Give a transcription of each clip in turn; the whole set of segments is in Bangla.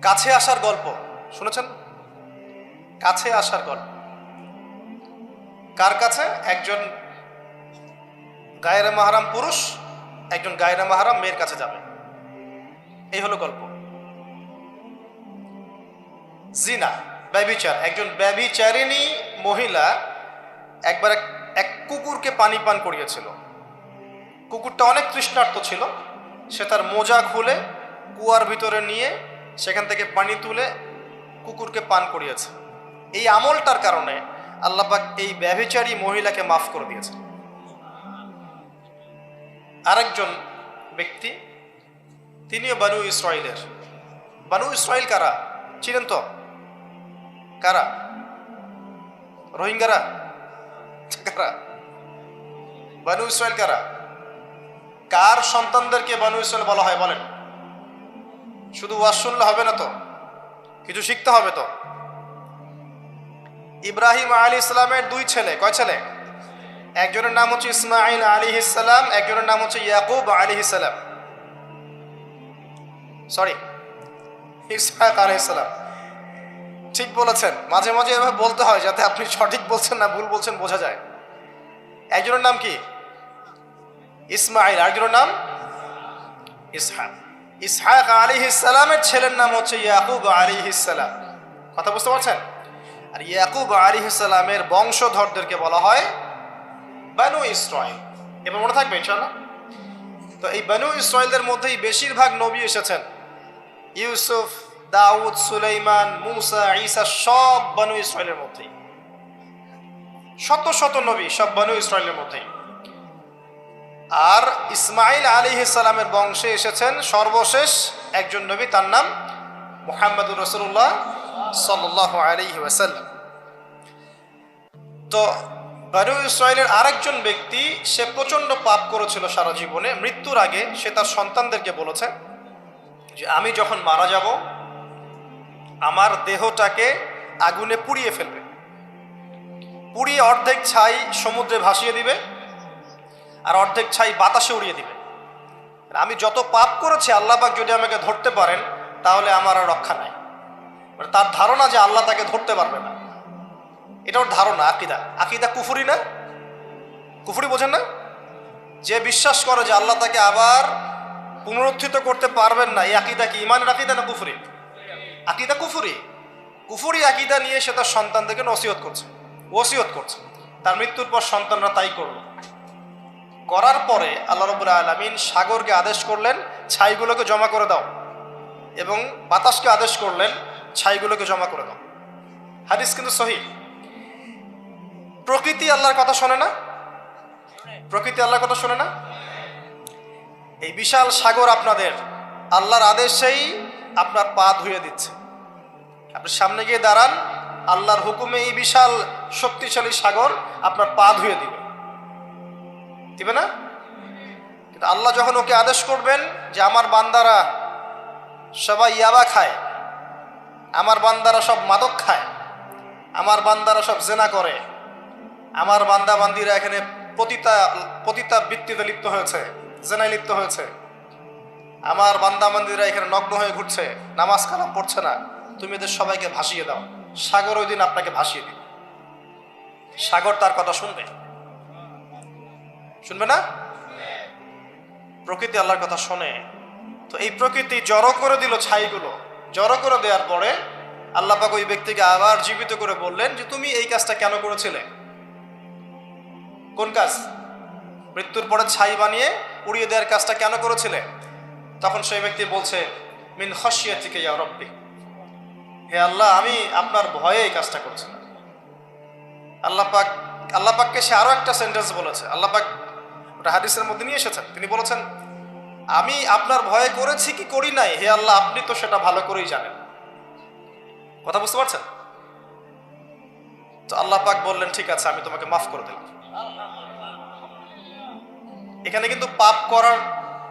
কাছে আসার গল্প শুনেছেন? কাছে আসার গল্প কার কাছে? একজন গায়রে মাহরাম পুরুষ একজন গায়রে মাহরাম মেয়ের কাছে যাবে, এই হলো গল্প। জিনা, ব্যভিচার। একজন ব্যভিচারিণী মহিলা একবার এক কুকুরকে পানি পান করিয়েছিল। কুকুরটা অনেক তৃষ্ণার্ত ছিল। সে তার মোজা খুলে কুয়ার ভিতরে নিয়ে সেখান থেকে পানি তুলে কুকুরকে পান করিয়েছে। এই আমলটার কারণে আল্লাহ পাক এই ব্যভিচারী মহিলাকে মাফ করে দিয়েছে। আরেকজন ব্যক্তি, তিনিও বানু ইসরাইলের। বানু ইসরাইল কারা ছিলেন তো? কারা? রোহিঙ্গারা? কারা? বানু ইসরাইল কারা? কার সন্তানদেরকে বানু ইসরাইল বলা হয় বলেন? শুধু ওয়াজ শুনলে হবে না তো, কিছু শিখতে হবে তো। ইব্রাহিম আলাইহিস সালামের দুই ছেলে। কয় ছেলে? একজনের নাম হচ্ছে ইসমাঈল আলাইহিস সালাম, একজনের নাম হচ্ছে ইয়াকুব আলাইহিস সালাম। সরি, ইসহাক আলাইহিস সালাম। ঠিক বলেছেন, মাঝে মাঝে এভাবে বলতে হয় যাতে আপনি সঠিক বলছেন না ভুল বলছেন বোঝা যায়। একজনের নাম কি? ইসমাঈল, আরেকজনের নাম ইসহাক। ইসহাক আলাইহিস সালামের ছেলের নাম হচ্ছে ইয়াকুব আলাইহিস সালাম। কথা বুঝতে পারছেন? আর ইয়াকুব আলাইহিস সালামের বংশধরদেরকে বলা হয় বানু ইসরাইল। এবার মনে থাকবে ইনশাআল্লাহ। তো এই বানু ইসরাইলদের মধ্যেই বেশিরভাগ নবী এসেছেন। ইউসুফ, দাউদ, সুলাইমান, মুসা, ঈসা সব বানু ইসরাইলের মধ্যেই। শত শত নবী সব বানু ইসরাইলের মধ্যেই। আর ইসমাঈল আলাইহিস সালামের বংশে এসেছেন সর্বশেষ একজন নবী, তার নাম মুহাম্মদুর রাসূলুল্লাহ সাল্লাল্লাহু আলাইহি ওয়াসাল্লাম। তো বানু ইসরাইলের আরেকজন ব্যক্তি, সে প্রচন্ড পাপ করেছিল সারা জীবনে। মৃত্যুর আগে সে তার সন্তানদেরকে বলেছে যে আমি যখন মারা যাব আমার দেহটাকে আগুনে পুড়িয়ে ফেলবে, পুড়িয়ে অর্ধেক ছাই সমুদ্রে ভাসিয়ে দিবে আর অর্ধেক ছাই বাতাসে উড়িয়ে দিবে। আমি যত পাপ করেছি আল্লাহ পাক যদি আমাকে ধরতে পারেন তাহলে আমার আর রক্ষা নাই। তার ধারণা যে আল্লাহ তাকে ধরতে পারবে না, এটা ওর ধারণা। আকিদা, আকিদা কুফরি না? কুফরি বোঝেন না? যে বিশ্বাস করে যে আল্লাহ তাকে আবার পুনরুত্থিত করতে পারবেন না, এই আকিদা কি ইমানের আকিদা না কুফরি? আকিদা কুফরি। কুফরি আকিদা নিয়ে সে তার সন্তানদেরকে ওসিয়ত করছে। তার মৃত্যুর পর সন্তানরা তাই করলো। করার পরে আল্লাহ রাব্বুল আলামিন সাগরকে আদেশ করলেন ছাইগুলোকে জমা করে দাও, এবং বাতাসকে আদেশ করলেন ছাইগুলোকে জমা করে দাও। হাদিস কিন্তু সহিহ। প্রকৃতি আল্লাহর কথা শোনে না? প্রকৃতি আল্লাহর কথা শোনে না? এই বিশাল সাগর আপনাদের আল্লাহর আদেশেই আপনার পা ধুয়ে দিচ্ছে। আপনি সামনে গিয়ে দাঁড়ান, আল্লাহর হুকুমে এই বিশাল শক্তিশালী সাগর আপনার পা ধুয়ে দিবে না? কিন্তু আল্লাহ যখন ওকে আদেশ করবেন যে আমার বান্দারা সবাই ইয়াবা খায়, আমার বান্দারা সব মাদক খায়, আমার বান্দারা সব জেনা করে, আমার বান্দা বান্দিরা এখানে পতিতা বৃত্তিতে লিপ্ত হয়েছে, জেনায় লিপ্ত হয়েছে, আমার বান্দা বান্দিরা এখানে নগ্ন হয়ে ঘুরছে, নামাজ কালাম পড়ছে না, তুমি এদের সবাইকে ভাসিয়ে দাও। সাগর ওই দিন আপনাকে ভাসিয়ে দিবে। সাগর তার কথা শুনবে না? প্রকৃতি আল্লাহর কথা শোনে। তো এই প্রকৃতি জড়ো করে দিল ছাইগুলো। জড়ো করে দেওয়ার পরে আল্লাহ পাক ওই ব্যক্তিকে আবার জীবিত করে বললেন যে তুমি এই কাজটা কেন করেছিলে? কোন কাজ? মৃত্যুর পরে ছাই বানিয়ে উড়িয়ে দেওয়ার কাজটা কেন করেছিলে? তখন সেই ব্যক্তি বলছে মিন খাশিয়াতিকা ইয়া রাব্বি, হে আল্লাহ আমি আপনার ভয়ে এই কাজটা করছিলাম। আল্লাহ পাককে সে আরো একটা সেন্টেন্স বলেছে। আল্লাহ পাক ওটা হাদিসের মধ্যে নিয়ে এসেছেন। তিনি বলেছেন আমি আপনার ভয়ে করেছি কি করি নাই, হে আল্লাহ আপনি তো সেটা ভালো করেই জানেন। কথা বুঝতে পারছেন? তো আল্লাহ পাক বললেন ঠিক আছে আমি তোমাকে মাফ করে দিলাম। এখানে কিন্তু পাপ করার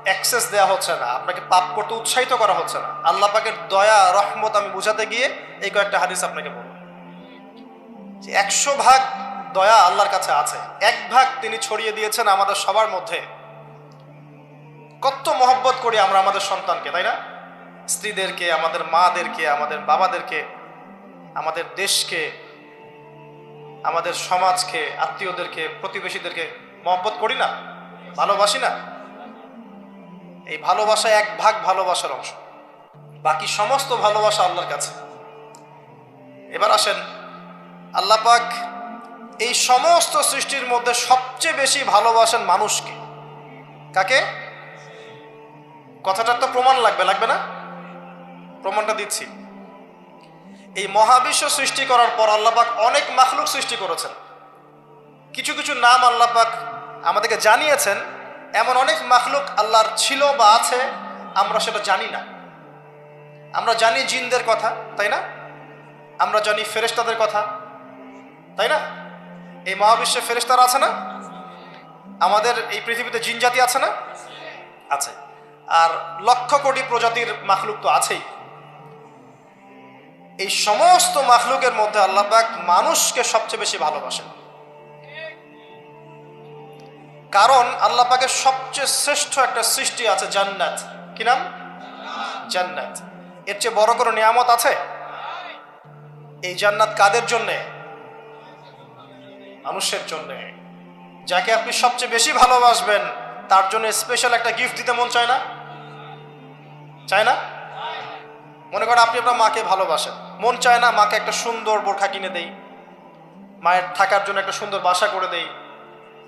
অ্যাক্সেস দেওয়া হচ্ছে না, আপনাকে পাপ করতে উৎসাহিত করা হচ্ছে না। আল্লাহ পাকের দয়া রহমত আমি বুঝাতে গিয়ে এই কয়েকটা হাদিস আপনাকে বলবো যে 100 ভাগ দয়া আল্লাহর কাছে আছে, 1 ভাগ তিনি ছড়িয়ে দিয়েছেন আমাদের সবার মধ্যে। কত মহব্বত করি আমরা আমাদের সন্তানকে, তাই না? স্ত্রীদেরকে, আমাদের মাদেরকে, আমাদের বাবাদেরকে, আমাদের দেশকে, আমাদের সমাজকে, আত্মীয়দেরকে, প্রতিবেশীদেরকে মহব্বত করি না, ভালোবাসি না? এই ভালোবাসা এক ভাগ ভালোবাসার অংশ, বাকি সমস্ত ভালোবাসা আল্লাহর কাছে। এবার আসেন, আল্লাহ পাক এই সমস্ত সৃষ্টির মধ্যে সবচেয়ে বেশি ভালোবাসেন মানুষকে। কাকে? কথাটার তো প্রমাণ লাগবে, লাগবে না? প্রমাণটা দিচ্ছি। এই মহাবিশ্ব সৃষ্টি করার পর আল্লাহ পাক অনেক মাখলুক সৃষ্টি করেছেন। কিছু কিছু নাম আল্লাহ পাক আমাদেরকে জানিয়েছেন। এমন অনেক মাখলুক আল্লাহর ছিল বা আছে, আমরা সেটা জানি না। আমরা জানি জিনদের কথা, তাই না? আমরা জানি ফেরেশতাদের কথা, তাই না? এই মহাবিশ্বে ফেরেশতারা আছে না? আমাদের এই পৃথিবীতে জিন জাতি আছে না? আছে। আর লক্ষ কোটি প্রজাতির মাখলুক তো আছেই। এই সমস্ত মাখলুকের মধ্যে আল্লাহ পাক মানুষকে সবচেয়ে বেশি ভালোবাসেন। কারণ আল্লাহ পাকের সবচেয়ে শ্রেষ্ঠ একটা সৃষ্টি আছে, জান্নাত। কি নাম? জান্নাত। এর চেয়ে বড় কোনো নিয়ামত আছে? এই জান্নাত কাদের জন্যে? মানুষের জন্যে। যাকে আপনি সবচেয়ে বেশি ভালোবাসবেন তার জন্য স্পেশাল একটা গিফট দিতে মন চায় না? চায় না? মনে করেন আপনি আপনার মাকে ভালোবাসেন, মন চায় না মাকে একটা সুন্দর বোরখা কিনে দেই, মায়ের থাকার জন্য একটা সুন্দর বাসা করে দেই,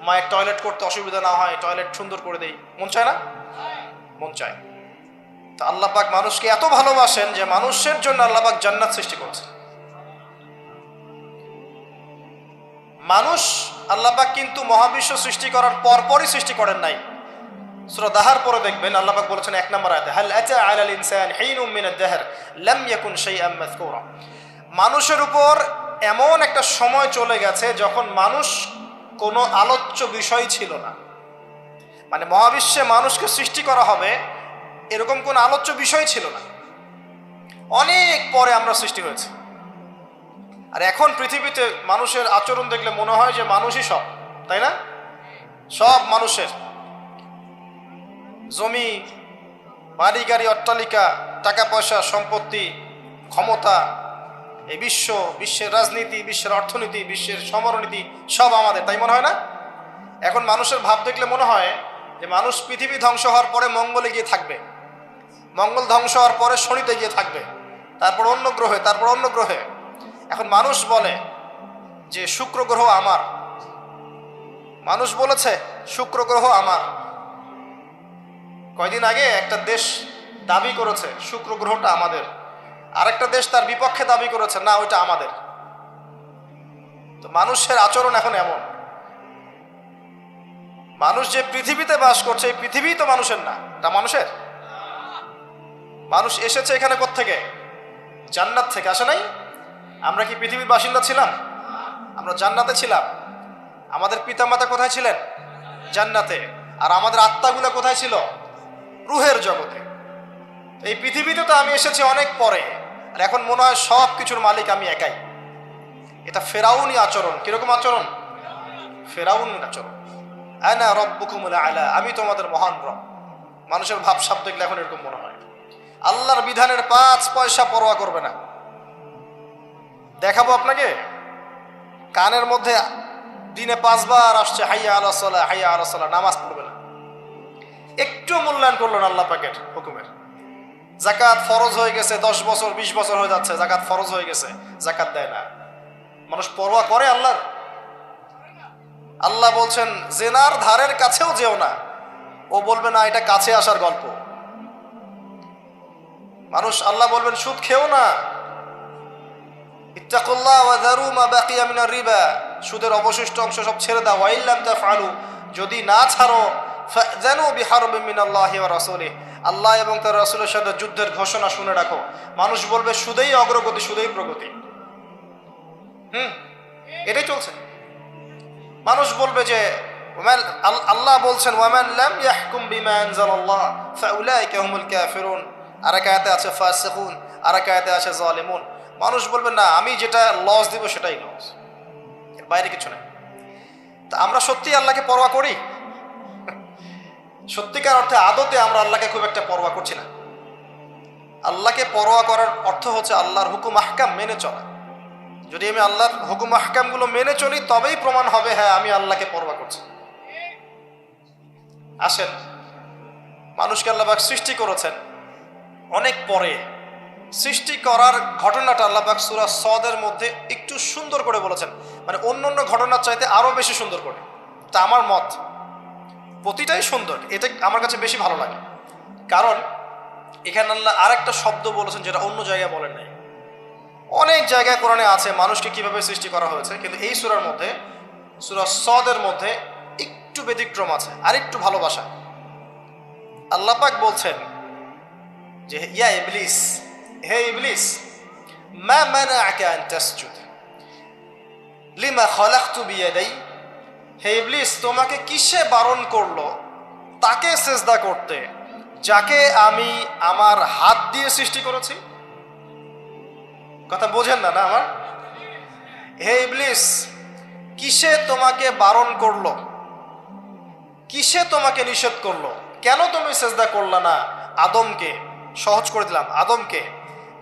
মায়ের টয়লেট করতে অসুবিধা না হয় টয়লেট সুন্দর করে দেই? মন চায় না? মন চায়। তো আল্লাহ পাক মানুষকে এত ভালোবাসেন যে মানুষের জন্য আল্লাহ পাক জান্নাত সৃষ্টি করেছেন। মানুষ আল্লাহ পাক কিন্তু মহাবিশ্ব সৃষ্টি করার পরপরই সৃষ্টি করেন নাই। সূরা দাহার পরে দেখবেন আল্লাহ পাক বলেছেন 1 নম্বর আয়াতে, হাল আতা আলাল ইনসান হিনুম মিনাদ দাহর লাম ইয়াকুন শাইআম মাযকুরা। মানুষের উপর এমন একটা সময় চলে গেছে যখন মানুষ কোনো আলোচ্য বিষয় ছিল না। মানে মহাবিশ্বে মানুষকে সৃষ্টি করা হবে এরকম কোনো আলোচ্য বিষয় ছিল না। অনেক পরে আমরা সৃষ্টি হয়েছে। আর এখন পৃথিবীতে মানুষের আচরণ দেখলে মনে হয় যে মানুষই সব, তাই না? সব মানুষের জমি, বাড়ি গাড়ি, অট্টালিকা, টাকা পয়সা, সম্পত্তি, ক্ষমতা, এই বিশ্বের রাজনীতি, বিশ্বের অর্থনীতি, বিশ্বের সমরনীতি সব আমাদের, তাই মনে হয় না? এখন মানুষের ভাব দেখলে মনে হয় যে মানুষ পৃথিবী ধ্বংস হওয়ার পরে মঙ্গলে গিয়ে থাকবে, মঙ্গল ধ্বংস হওয়ার পরে শনিতে গিয়ে থাকবে, তারপর অন্য গ্রহে, তারপর অন্য গ্রহে। এখন মানুষ বলে যে শুক্র গ্রহ আমার, মানুষ বলেছে শুক্র গ্রহ আমার। কয়দিন আগে একটা দেশ দাবি করেছে শুক্র গ্রহটা আমাদের, আরেকটা দেশ তার বিপক্ষে দাবি করেছে না ওইটা আমাদের। তো মানুষের আচরণ এখন এমন। মানুষ যে পৃথিবীতে বাস করছে এই পৃথিবী তো মানুষের না, তা মানুষের। মানুষ এসেছে এখানে কোত্থেকে? জান্নাত থেকে, আসে নাই? আমরা কি পৃথিবীর বাসিন্দা ছিলাম? আমরা জান্নাতে ছিলাম। আমাদের পিতামাতা কোথায় ছিলেন? জান্নাতে। আর আমাদের আত্মাগুলো কোথায় ছিল? রুহের জগতে। এই পৃথিবীতে তো আমি এসেছি অনেক পরে, আর এখন মনে হয় সব কিছুর মালিক আমি একাই। এটা ফেরাউনি আচরণ। কিরকম আচরণ? ফেরাউনি আচরণ। আনা রব্বুকুমুল আলা, আমি তোমাদের মহান রব। মানুষের ভাবসাব দেখলে এখন এরকম মনে হয়। আল্লাহর বিধানের 5 পয়সা পরোয়া করবে না। দেখাবো আপনাকে, কানের মধ্যে দিনে 5 বার আসছে হাইয়া আলা সালাহ, হাইয়া আলা সালাহ, নামাজ পড়বে না। একটু মূল্যায়ন করলো না আল্লাহ পাকের হুকুমের। যাকাত ফরজ হয়ে গেছে, 10 বছর 20 বছর হয়ে যাচ্ছে, যাকাত ফরজ হয়ে গেছে, যাকাত দেয় না। মানুষ পরোয়া করে আল্লাহর? আল্লাহ বলছেন জেনার ধারের কাছেও যেও না, ও বলবে না এটা কাছে আসার গল্প। মানুষ আল্লাহ বলবেন সুদ খেও না, ইত্তাকুল্লাহ ওয়া যারু মা বাকিয়া মিনার রিবা, সুদের অবশিষ্ট অংশ সব ছেড়ে দাও। ওয়া ইল্লাম তাফআলু, যদি না ছাড়ো ফাযানু বিহারবিন মিনাল্লাহি ওয়া রাসূলিহি, আল্লাহ এবং তার রাসূলের সাথে যুদ্ধের ঘোষণা শুনে রাখো। মানুষ বলবে সুদেই অগ্রগতি, সুদেই প্রগতি। এটাই চলছে। মানুষ বলবে যে আল্লাহ বলছেন ওয়ামান লাম ইয়াহকুম বিমা আনজালাল্লাহ ফাউলাইকা হুমুল কাফিরুন, আর এক আয়াতে আছে ফাসিকুন, আর এক আয়াতে আছে জালিমুন। মানুষ বলবে না আমি যেটা লস দিব সেটাই লস, এর বাইরে কিছু নেই। তা আমরা সত্যি আল্লাহকে পরোয়া করি? সত্যিকার অর্থে আদতে আমরা আল্লাহকে খুব একটা পরোয়া করছি না। আল্লাহকে পরোয়া করার অর্থ হচ্ছে আল্লাহর হুকুম আহকাম মেনে চলা। যদি আমি আল্লাহর হুকুম আহকামগুলো মেনে চলি তবেই প্রমাণ হবে হ্যাঁ আমি আল্লাহকে পরোয়া করছি। আসেন, মানুষকে আল্লাহ পাক সৃষ্টি করেছেন অনেক পরে। সৃষ্টি করার ঘটনাটা আল্লাহ পাক সূরা সদের মধ্যে একটু সুন্দর করে বলেছেন, মানে অন্য অন্য ঘটনার চাইতে আরো বেশি সুন্দর করে। তা আমার মত প্রতিটাই সুন্দর, এটা আমার কাছে বেশি ভালো লাগে। কারণ এখানে আল্লাহ আরেকটা শব্দ বলেছেন যেটা অন্য জায়গায় বলেন নাই। অনেক জায়গায় কোরআনে আছে মানুষকে কিভাবে সৃষ্টি করা হয়েছে, কিন্তু এই সূরার মধ্যে, সূরা সদের মধ্যে একটু ব্যতিক্রম আছে, আর একটু ভালোবাসা। আল্লাহ পাক বলছেন যে ইয়া ইবলিস, হে ইবলিস, মা মানাআকা আন তাসজুদ লিমা খালাকতু বিয়াদাই, হে ইবলিস তোমাকে কিসে বারণ করলো তাকে সিজদা করতে যাকে আমি আমার হাত দিয়ে সৃষ্টি করেছি। কথা বোঝেন না না আমার? হে ইবলিস কিসে তোমাকে বারণ করলো, কিসে তোমাকে নিষেধ করলো, কেন তুমি সিজদা করলা না আদমকে? সহজ করে দিলাম, আদমকে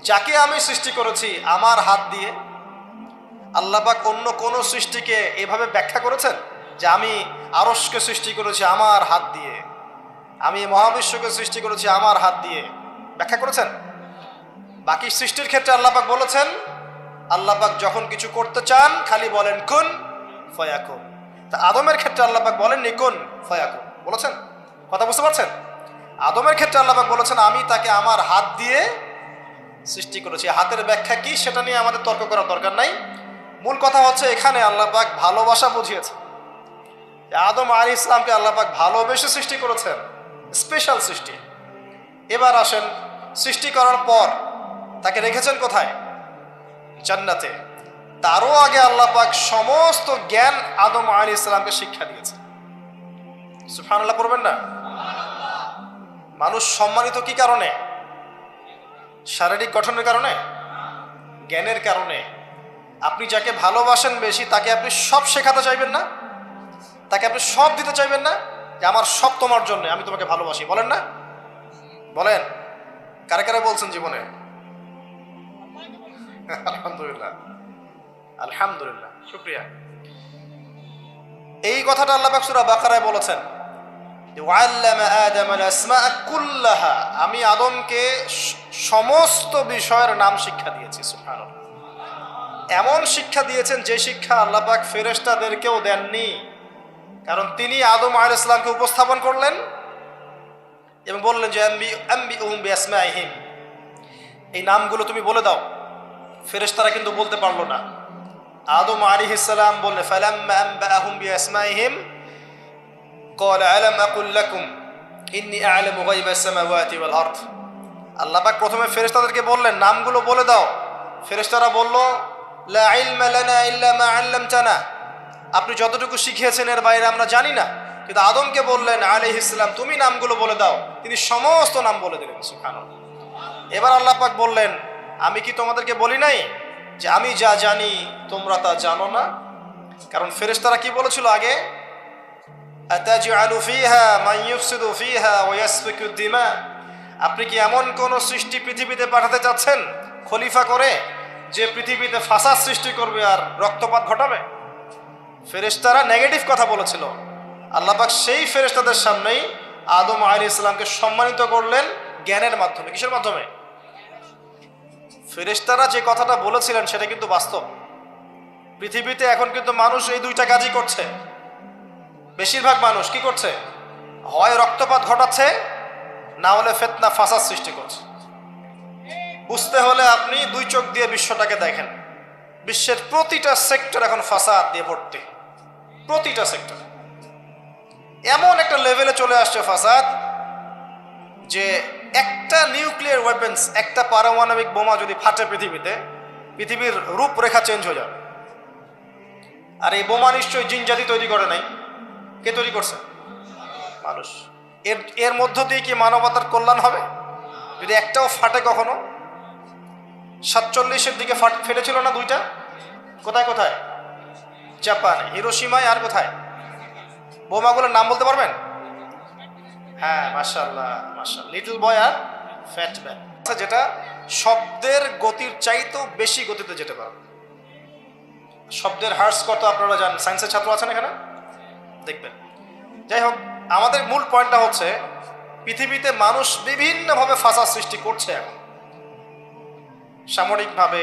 যাকে আমি সৃষ্টি করেছি আমার হাত দিয়ে। আল্লাহ পাক অন্য কোন সৃষ্টিকে এভাবে ব্যাখ্যা করেছেন যে আমি আরশকে সৃষ্টি করেছি আমার হাত দিয়ে, আমি মহাবিশ্বকে সৃষ্টি করেছি আমার হাত দিয়ে, ব্যাখ্যা করেছেন? বাকি সৃষ্টির ক্ষেত্রে আল্লাহ পাক বলেছেন, আল্লাহ পাক যখন কিছু করতে চান খালি বলেন কুন ফায়াকুন। তা আদমের ক্ষেত্রে আল্লাহ পাক বলেননি কুন ফায়াকুন, বলেছেন? কথা বুঝতে পারছেন? আদমের ক্ষেত্রে আল্লাহ পাক বলেছেন আমি তাকে আমার হাত দিয়ে সৃষ্টি করেছি। হাতের ব্যাখ্যা কি সেটা নিয়ে আমাদের তর্ক করার দরকার নাই। মূল কথা হচ্ছে এখানে আল্লাহ পাক ভালোবাসা বুঝিয়েছে। আদম আলাইহিস সালামকে আল্লাহ পাক ভালোবেসে সৃষ্টি করেছেন, স্পেশাল সৃষ্টি। এবার আসেন, সৃষ্টি করার পর তাকে রেখেছেন কোথায়? জান্নাতে। তারও আগে আল্লাহ পাক সমস্ত জ্ঞান আদম আলাইহিস সালামকে শিক্ষা দিয়েছে। সুবহানাল্লাহ পড়বেন না? মানুষ সম্মানিত কি কারণে? শারীরিক গঠনের কারণে? জ্ঞানের কারণে। আপনি যাকে ভালোবাসেন বেশি তাকে আপনি সব শেখাতে চাইবেন না, তাকে আপনি সব দিতে চাইবেন না, যে আমার সব তোমার জন্য, আমি তোমাকে ভালোবাসি, বলেন না? বলেন, কারে কারে বলছেন জীবনে? আলহামদুলিল্লাহ, আলহামদুলিল্লাহ, শুকরিয়া। এই কথাটা আল্লাহ পাক সূরা বাকারায় বলেছেন, ওয়াল্লামা আদাম আল আসমাআ কুল্লাহা, আমি আদমকে সমস্ত বিষয়ের নাম শিক্ষা দিয়েছি। সুবহানাল্লাহ। এমন শিক্ষা দিয়েছেন যে শিক্ষা আল্লাহ পাক ফেরেশতাদেরকেও দেননি। কারণ তিনি আদম আলাইহিস সালামকে উপস্থাপন করলেন এবং বললেন যে আম্বিউহুম বিআসমাইহিম, এই নামগুলো তুমি বলে দাও। ফেরেশতারা কিন্তু বলতে পারলো না। আদম আলাইহিস সালাম বললেন ফালাম্মা আম্বাহুম বিআসমাইহিম ক্বালা আলাম আকুল লাকুম ইন্নী আ'লামু গায়বাস সামাওয়াতি ওয়াল আরদ। আল্লাহ পাক প্রথমে ফেরেশতাদেরকে বললেন নামগুলো বলে দাও। ফেরেশতারা বলল লা ইলমা লানা ইল্লা মা আল্লামতানা, আপনি যতটুকু শিখিয়েছেন এর বাইরে আমরা জানি না। কিন্তু আদমকে বললেন আলাইহিস সালাম তুমি নামগুলো বলে দাও, তিনি সমস্ত নাম বলে দিলেন। সুবহানাল্লাহ। এবার আল্লাহ পাক বললেন আমি কি তোমাদেরকে বলি নাই যে আমি যা জানি তোমরা তা জানো না? কারণ ফেরেশতারা কি বলেছিল আগে, আতাজআলু ফিহা মান ইউফসিদু ফিহা ওয়া ইয়াসফিকু দিমা, আপনি কি এমন কোন সৃষ্টি পৃথিবীতে পাঠাতে চাচ্ছেন খলিফা করে যে পৃথিবীতে ফাসাদ সৃষ্টি করবে আর রক্তপাত ঘটাবে? ফেরেশতারা নেগেটিভ কথা বলেছিল। আল্লাহ পাক সেই ফেরেশতাদের সামনেই আদম আলাইহিস সালামকে সম্মানিত করলেন জ্ঞানের মাধ্যমে। কিসের মাধ্যমে? ফেরেশতারা যে কথাটা বলেছিলেন সেটা কিন্তু বাস্তব। পৃথিবীতে এখন কিন্তু মানুষ এই দুইটা কাজই করছে। বেশিরভাগ মানুষ কি করছে? হয় রক্তপাত ঘটাচ্ছে, না হলে ফিতনা ফাসাদ সৃষ্টি করছে। বুঝতে হলে আপনি দুই চোখ দিয়ে বিশ্বটাকে দেখেন। বিশ্বের প্রতিটা সেক্টর এখন ফাসাদ দিয়ে ভর্তি, প্রতিটা সেক্টর। এমন একটা লেভেলে চলে আসছে ফাসাদ যে একটা নিউক্লিয়ার ওয়েপন্স, একটা পারমাণবিক বোমা যদি ফাটে পৃথিবীতে, পৃথিবীর রূপরেখা চেঞ্জ হয়ে যাবে। আর এই বোমা নিশ্চয়ই জিন জাতি তৈরি করে নাই। কে তৈরি করছে? মানুষ। এর মধ্য দিয়ে কি মানবতার কল্যাণ হবে যদি একটাও ফাটে? কখনো 47-এর দিকে ফেটেছিল না দুইটা? কোথায় কোথায়? জাপানে, হিরোশিমায়, আর কোথায়? বোমাগুলোর নাম বলতে পারবেন? হ্যাঁ, মাশাআল্লাহ, মাশাআল্লাহ, লিটল বয় আর ফ্যাট ম্যান। যেটা শব্দের গতির চাইতেও বেশি গতিতে যেতে পারে। শব্দের হার্স কত আপনারা জানেন, সায়েন্সের ছাত্র আছেন এখানে, দেখবেন। যাই হোক, আমাদের মূল পয়েন্টটা হচ্ছে পৃথিবীতে মানুষ বিভিন্নভাবে ফাসাদ সৃষ্টি করছে এখন, সামরিকভাবে,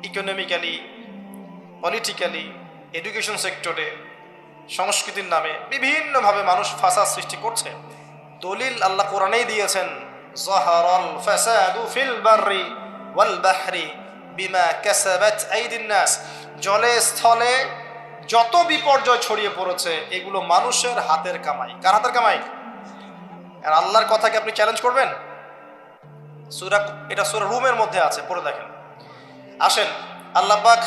ইকোনমিক্যালি, পলিটিক্যালি, এডুকেশন সেক্টরে, সংস্কৃতির নামে বিভিন্নভাবে মানুষ ফাসাদ সৃষ্টি করছে। দলিল আল্লাহ কোরআনেই দিয়েছেন, যাহারাল ফাসাদু ফিল বাররি ওয়াল বাহরি বিমা কাসাবাত আইদিন নাস। জলে স্থলে যত বিপর্যয় ছড়িয়ে পড়েছে এগুলো মানুষের হাতের কামাই। কার হাতের কামাই? আর আল্লাহর কথাকে আপনি চ্যালেঞ্জ করবেন? এটা সূরা রুমের মধ্যে আছে, পড়ে দেখেন। আসেন, আল্লাহ পাক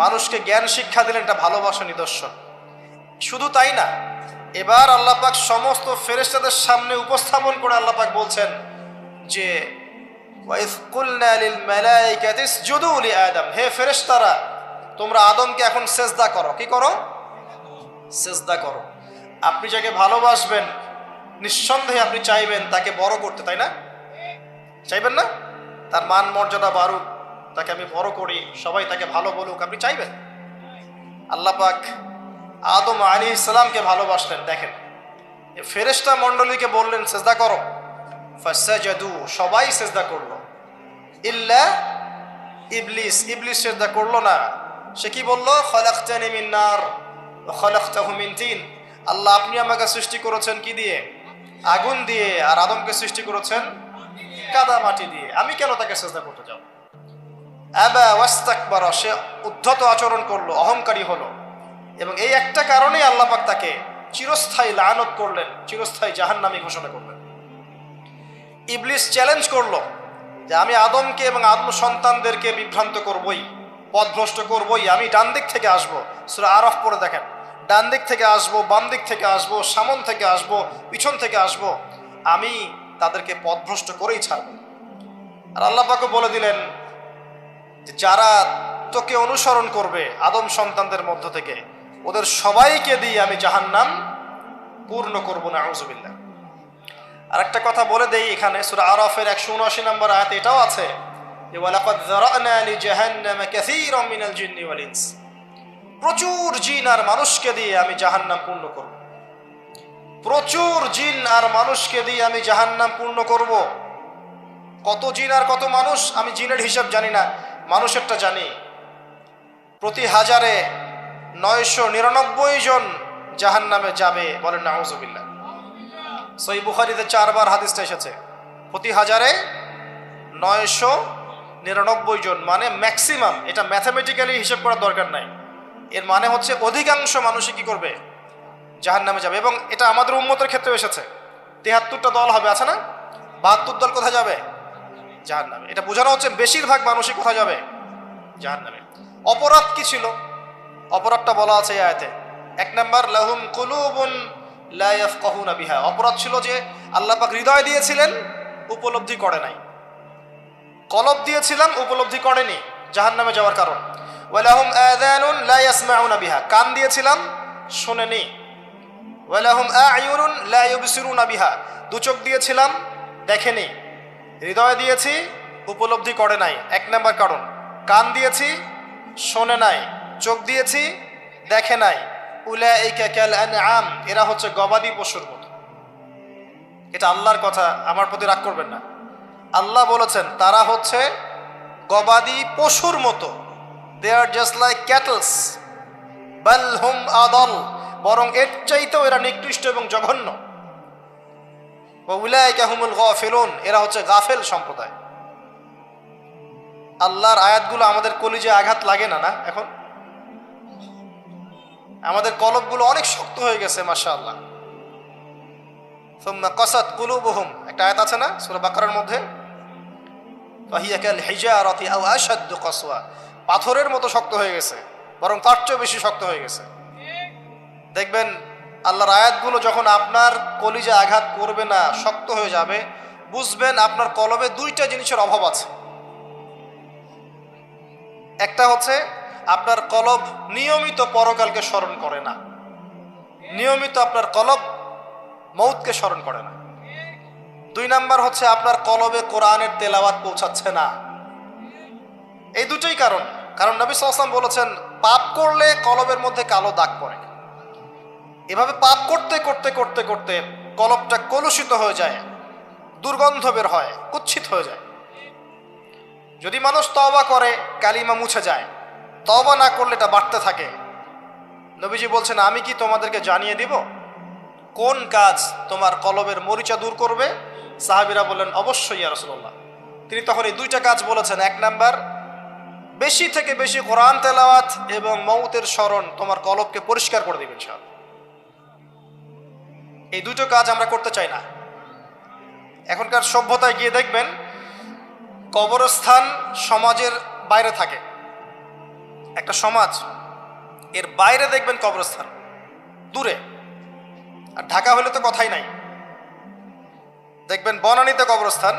মানুষকে জ্ঞান শিক্ষা দিলেন, এটা ভালোবাসা নিদর্শন। শুধু তাই না, এবার আল্লাহ পাক সমস্ত ফেরেশতাদের সামনে উপস্থাপন করে আল্লাহ পাক বলছেন যে ওয়াইজ কুলনা লিল মালাইকাতি ইসজুদু লি আদম, হে ফেরেশতারা তোমরা আদমকে এখন সেজদা করো। কি করো? সেজদা করো। আপনি যাকে ভালোবাসবেন নিঃসন্দেহে আপনি চাইবেন তাকে বড় করতে, তাই না? চাইবেন না? তার মান মর্যাদা বাড়ুক, তাকে আমি বড় করি, সবাই তাকে ভালো বলুক, আপনি চাইবেন। আল্লাহ পাক আদম আলাইহিস সালামকে ভালোবাসলেন। দেখেন, ফেরেশতা মণ্ডলীকে বললেন সেজদা করো, ফাসাজাদু, সবাই সেজদা করলো, ইল্লা ইবলিস, ইবলিস সেজদা করলো না। সে কি বলল? খলাকতানি মিন নার ওয়া খলাকতাহু মিন তিন, আল্লাহ আপনি আমাকে সৃষ্টি করেছেন কি দিয়ে? আগুন দিয়ে, আর আদমকে সৃষ্টি করেছেন কাদা মাটি দিয়ে, আমি কেন তাকে সেজদা করতে যাব? আবা ওয়াস্তাকবারা, সে উদ্ধত আচরণ করলো, অহংকারী হলো, এবং এই একটা কারণেই আল্লাহ পাক তাকে চিরস্থায়ী লানত করলেন, চিরস্থায়ী জাহান্নামী ঘোষণা করলেন। ইবলিস চ্যালেঞ্জ করলো যে আমি আদমকে এবং আদম সন্তানদেরকে বিভ্রান্ত করবই, পথভ্রষ্ট করবই, আমি ডান দিক থেকে আসবো। সূরা আরাফ পড়ে দেখেন, ডান দিক থেকে আসবো, বাম দিক থেকে আসবো, সামন থেকে আসবো, পিছন থেকে আসবো, আমি তাদেরকে পথভ্রষ্ট করেই ছাড়ব। আর আল্লাহ পাকও বলে দিলেন যে যারা তোকে অনুসরণ করবে আদম সন্তানদের মধ্য থেকে, ওদের সবাইকে দিয়ে আমি জাহান্নাম পূর্ণ করবো না, আউযুবিল্লাহ। আর একটা কথা বলে দেই, এখানে সূরা আরাফের 179 নম্বর আয়াতে এটাও আছে যে ওয়ালাকাদ যারানা লিজাহান্নামা কাসীরাম মিনাল জিন্নি ওয়াল ইনস, প্রচুর জিন আর মানুষকে দিয়ে আমি জাহান্নাম পূর্ণ করব। প্রচুর জিন আর মানুষকে দিয়ে আমি জাহান্নাম পূর্ণ করব। কত জিন আর কত মানুষ আমি জিনের হিসাব জানি না, মানুষেরটা জানি। প্রতি হাজারে 999 জন জাহান্নামে যাবে, বলেন নাউযুবিল্লাহ। সহিহ বুখারীতে 4 বার হাদিসটা এসেছে, প্রতি হাজারে 999 জন, মানে ম্যাক্সিমাম। এটা ম্যাথমেটিক্যালি হিসাব করার দরকার নাই, এর মানে হচ্ছে অধিকাংশ মানুষই কি করবে? জাহান্নামে যাবে। এবং এটা আমাদের উম্মতের ক্ষেত্রেও এসেছে, 73টা দল হবে, আছে না? 72 দল কোথায় যাবে? জাহান্নামে। এটা বোঝানো হচ্ছে বেশিরভাগ মানুষই কোথায় যাবে? জাহান্নামে। অপরাধ কি ছিল? অপরাধটা বলা আছে এই আয়াতে। 1 নাম্বার, লাহুম কুলুবুন লা ইয়াফকাহুনা বিহা, অপরাধ ছিল যে আল্লাহ পাক হৃদয় দিয়েছিলেন, উপলব্ধি করে নাই। কলব দিয়েছিলাম, উপলব্ধি করেনি, জাহান্নামে যাওয়ার কারণ। ওয়ালাহুম আযানুন লা ইয়াসমাউনা বিহা, কান দিয়েছিলাম, শোনেনি। ওয়ালাহুম আ'য়ুনুন লা ইউবসিরুনা বিহা, দু চোখ দিয়েছিলাম, দেখেনি। হৃদয় দিয়েছি, উপলব্ধি করে নাই, 1 নাম্বার কারণ। কান দিয়েছি, শোনে নাই। চোখ দিয়েছি, দেখে নাই। উলাইকা কাল আনআম, এরা হচ্ছে গবাদি পশুর মতো। এটা আল্লাহর কথা, আমার প্রতি রাগ করবেন না। আল্লাহ বলেছেন তারা হচ্ছে গবাদি পশুর মতো। দে আর জাস্ট লাইক ক্যাটলস, বাল হুম আদল, বরং এর চাইতেও এরা নিকৃষ্ট এবং জঘন্য। ওয়া উলাইকা হুমুল গাফিলুন, এরা হচ্ছে গাফেল সম্প্রদায়। আল্লাহর আয়াতগুলো আমাদের কলিজে আঘাত লাগে না? না, এখন আমাদের কলবগুলো অনেক শক্ত হয়ে গেছে, মাশাআল্লাহ। সুম্মা কাসাত কুলুবুহুম, একটা আয়াত আছে না সূরা বাকারার মধ্যে, ফাহিয়া কাল হিজারাতি আও আশাদ্দু কাসওয়া, পাথরের মতো শক্ত হয়ে গেছে, বরং তার চেয়ে বেশি শক্ত হয়ে গেছে। দেখবেন আল্লাহর আয়াতগুলো যখন আপনার কলিজে আঘাত করবে না, শক্ত হয়ে যাবে, বুঝবেন আপনার কলবে 2টা জিনিসের অভাব আছে। একটা হচ্ছে আপনার কলব নিয়মিত পরকালকে স্মরণ করে না, নিয়মিত আপনার কলব মৌতকে স্মরণ করে না। 2 নাম্বার হচ্ছে আপনার কলবে কোরআনের তেলাওয়াত পৌঁছাচ্ছে না। এই দুটোই কারণ। কারণ নবী সাল্লাল্লাহু আলাইহি ওয়াসাল্লাম বলেছেন, পাপ করলে কলবের মধ্যে কালো দাগ পড়ে। এভাবে পাপ করতে করতে করতে করতে কলবটা কলুষিত হয়ে যায়, দুর্গন্ধ বের হয়, কুৎসিত হয়ে যায়। যদি মানুষ তওবা করে কালিমা মুছে যায়, তওবা না করলে এটা বাড়তে থাকে। নবীজি বলছেন, আমি কি তোমাদেরকে জানিয়ে দিব কোন কাজ তোমার কলবের মরিচা দূর করবে? সাহাবীরা বললেন, অবশ্যই ইয়া রাসূলুল্লাহ। তিনি তখন এই 2টা কাজ বলেছেন। 1 নাম্বার, বেশি থেকে বেশি কোরআন তেলাওয়াত এবং মউতের স্মরণ তোমার কলবকে পরিষ্কার করে দিবে ইনশাআল্লাহ। এই 2টো কাজ আমরা করতে চাই না। এখনকার সভ্যতায় গিয়ে দেখবেন কবরস্থান সমাজের বাইরে থাকে। একটা সমাজ, এর বাইরে দেখবেন কবরস্থান দূরে। আর ঢাকা হলে তো কথাই নাই। দেখবেন বনানীতে কবরস্থান,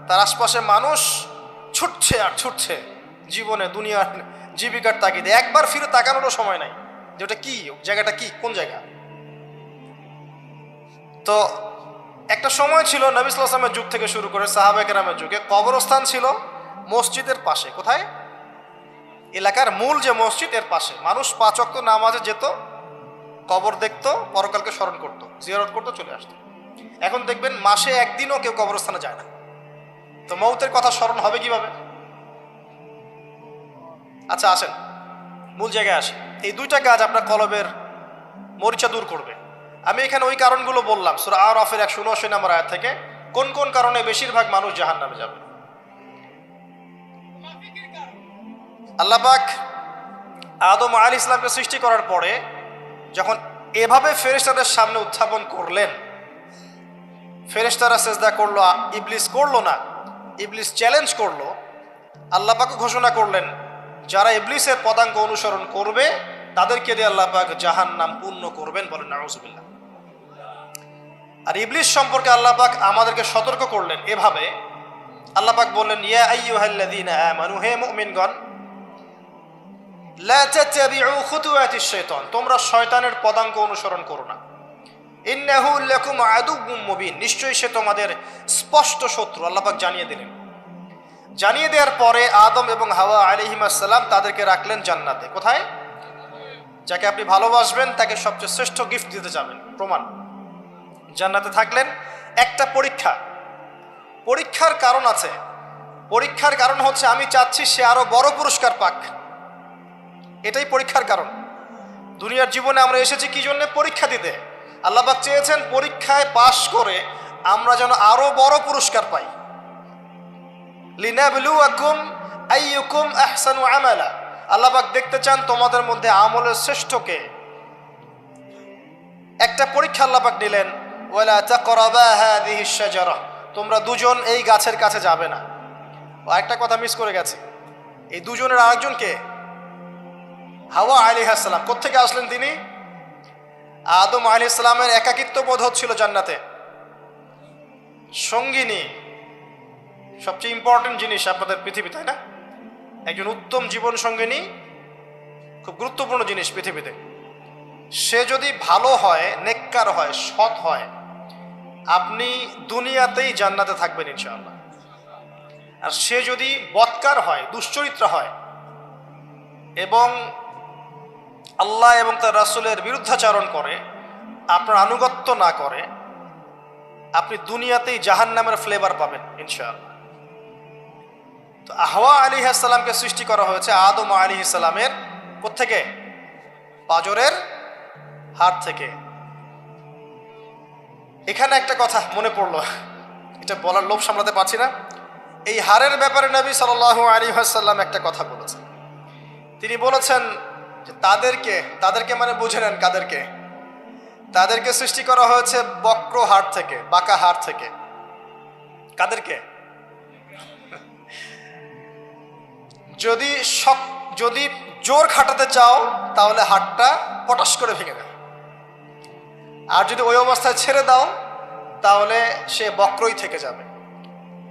তার আশপাশে মানুষ ছুটছে আর ছুটছে জীবনে, দুনিয়ার জীবিকার তাগিদে। একবার ফিরে তাকানোরও সময় নাই যে ওটা কি, জায়গাটা কি, কোন জায়গা। তো একটা সময় ছিল নবী সাল্লাল্লাহু আলাইহি ওয়াসাল্লামের যুগ থেকে শুরু করে সাহাবায়ে কেরামের যুগে, কবরস্থান ছিল মসজিদের পাশে। কোথায়? এলাকার মূল যে মসজিদ, এর পাশে। মানুষ 5 ওয়াক্ত নামাজে যেত, কবর দেখতো, পরকালকে স্মরণ করতো, জিয়ারত করতো, চলে আসতো। এখন দেখবেন মাসে একদিনও কেউ কবরস্থানে যায় না। তো মৌতের কথা স্মরণ হবে কিভাবে? আচ্ছা আসেন মূল জায়গায় আসি। এই 2টা কাজ আপনার কলবের মরিচা দূর করবে। আমি এখানে ওই কারণগুলো বললাম সূরা আরাফের 179 নম্বর আয়াত থেকে, কোন কোন কারণে বেশিরভাগ মানুষ জাহান্নামে যাবে। আল্লাহ পাক আদম আলাইহিস সালামকে সৃষ্টি করার পরে যখন এভাবে ফেরেশতাদের সামনে উত্থাপন করলেন, ফেরেশতারা সিজদা করলো, ইবলিস করলো না। ইবলিস চ্যালেঞ্জ করলো। আল্লাহ পাক ঘোষণা করলেন, যারা ইবলিসের পদাঙ্ক অনুসরণ করবে তাদেরকে দিয়ে আল্লাহ পাক জাহান্নাম পূর্ণ করবেন। বলেন নাউযুবিল্লাহ। আর ইবলিস সম্পর্কে আল্লাহ পাক আমাদেরকে সতর্ক করলেন এভাবে। আল্লাহ পাক বললেন, ইয়া আইয়ুহাল্লাযীনা আমানু, হে মুমিনগণ, লা তাত্তাবিউ খুতুওয়াতিশ শাইতান, তোমরা শয়তানের পদাঙ্ক অনুসরণ করো না। ইন্নাহু লাকুম আদুউম মুবিন, নিশ্চয়ই সে তোমাদের স্পষ্ট শত্রু। আল্লাহ পাক জানিয়ে দিলেন। জানিয়ে দেওয়ার পরে আদম এবং হাওয়া আলাইহিস সালাম তাদেরকে রাখলেন জান্নাতে। কোথায়? যাকে আপনি ভালোবাসবেন তাকে সবচেয়ে শ্রেষ্ঠ গিফট দিতে যাবেন, প্রমাণ। জান্নাতে থাকলেন। একটা পরীক্ষার কারণ আছে। পরীক্ষার কারণ হচ্ছে আমি চাচ্ছি সে আরো বড় পুরস্কার পাক। এটাই পরীক্ষার কারণ। দুনিয়ার জীবনে আমরা এসেছি কি জন্য? পরীক্ষা দিতে। আল্লাহ পাক চেয়েছেন পরীক্ষায় পাশ করে আমরা যেন আরো বড় পুরস্কার পাই। লিনাবলুয়াকুম আইয়ুকুম আহসানু আমালা, আল্লাহ পাক দেখতে চান তোমাদের মধ্যে আমলের শ্রেষ্ঠ কে। একটা পরীক্ষা আল্লাহ পাক নিলেন, ওয়ালা তাকরাবা হাযিহিশ শাজারা, তোমরা দুজন এই গাছের কাছে যাবে না। আরেকটা কথা মিস করে গেছে, এই দুজনের আরেকজন কে? হাওয়া আলাইহিস সালাম। কোত্থেকে আসলেন তিনি? আদম আলাইহিস সালামের একাকিত্ব বোধ হচ্ছিল জান্নাতে। সঙ্গিনী সবচেয়ে ইম্পর্টেন্ট জিনিস আপনাদের পৃথিবী, তাই না? একজন উত্তম জীবন সঙ্গিনী খুব গুরুত্বপূর্ণ জিনিস পৃথিবীতে। সে যদি ভালো হয়, নেককার হয়, সৎ হয়, আপনি দুনিয়াতেই জান্নাতে থাকবেন ইনশাআল্লাহ। আর সে যদি বদকার হয়, দুশ্চরিত্র হয় এবং আল্লাহ এবং তার রাসূলের বিরুদ্ধাচরণ করে, আপনার আনুগত্য না করে, আপনি দুনিয়াতেই জাহান্নামের ফ্লেভার পাবেন ইনশাআল্লাহ। তো হাওয়া আলাইহিস সালামকে সৃষ্টি করা হয়েছে আদম আলাইহিস সালামের কোত্থেকে? পাঁজরের হাড় থেকে। এখানে একটা কথা মনে পড়লো, এটা বলার লোভ সামলাতে পারছি না। এই হাড়ের ব্যাপারে নবী সাল্লাল্লাহু আলাইহি ওয়াসাল্লাম একটা কথা বলেছেন। তিনি বলেছেন যে তাদেরকে মানে বুঝে নেন কাদেরকে? তাদেরকে সৃষ্টি করা হয়েছে বক্র হাড় থেকে, বাঁকা হাড় থেকে। কাদেরকে? যদি জোর খাটাতে চাও তাহলে হাড়টা পটাশ করে ভেঙে দেবে, আর যদি ওই অবস্থায় ছেড়ে দাও তাহলে সে বক্রই থেকে যাবে।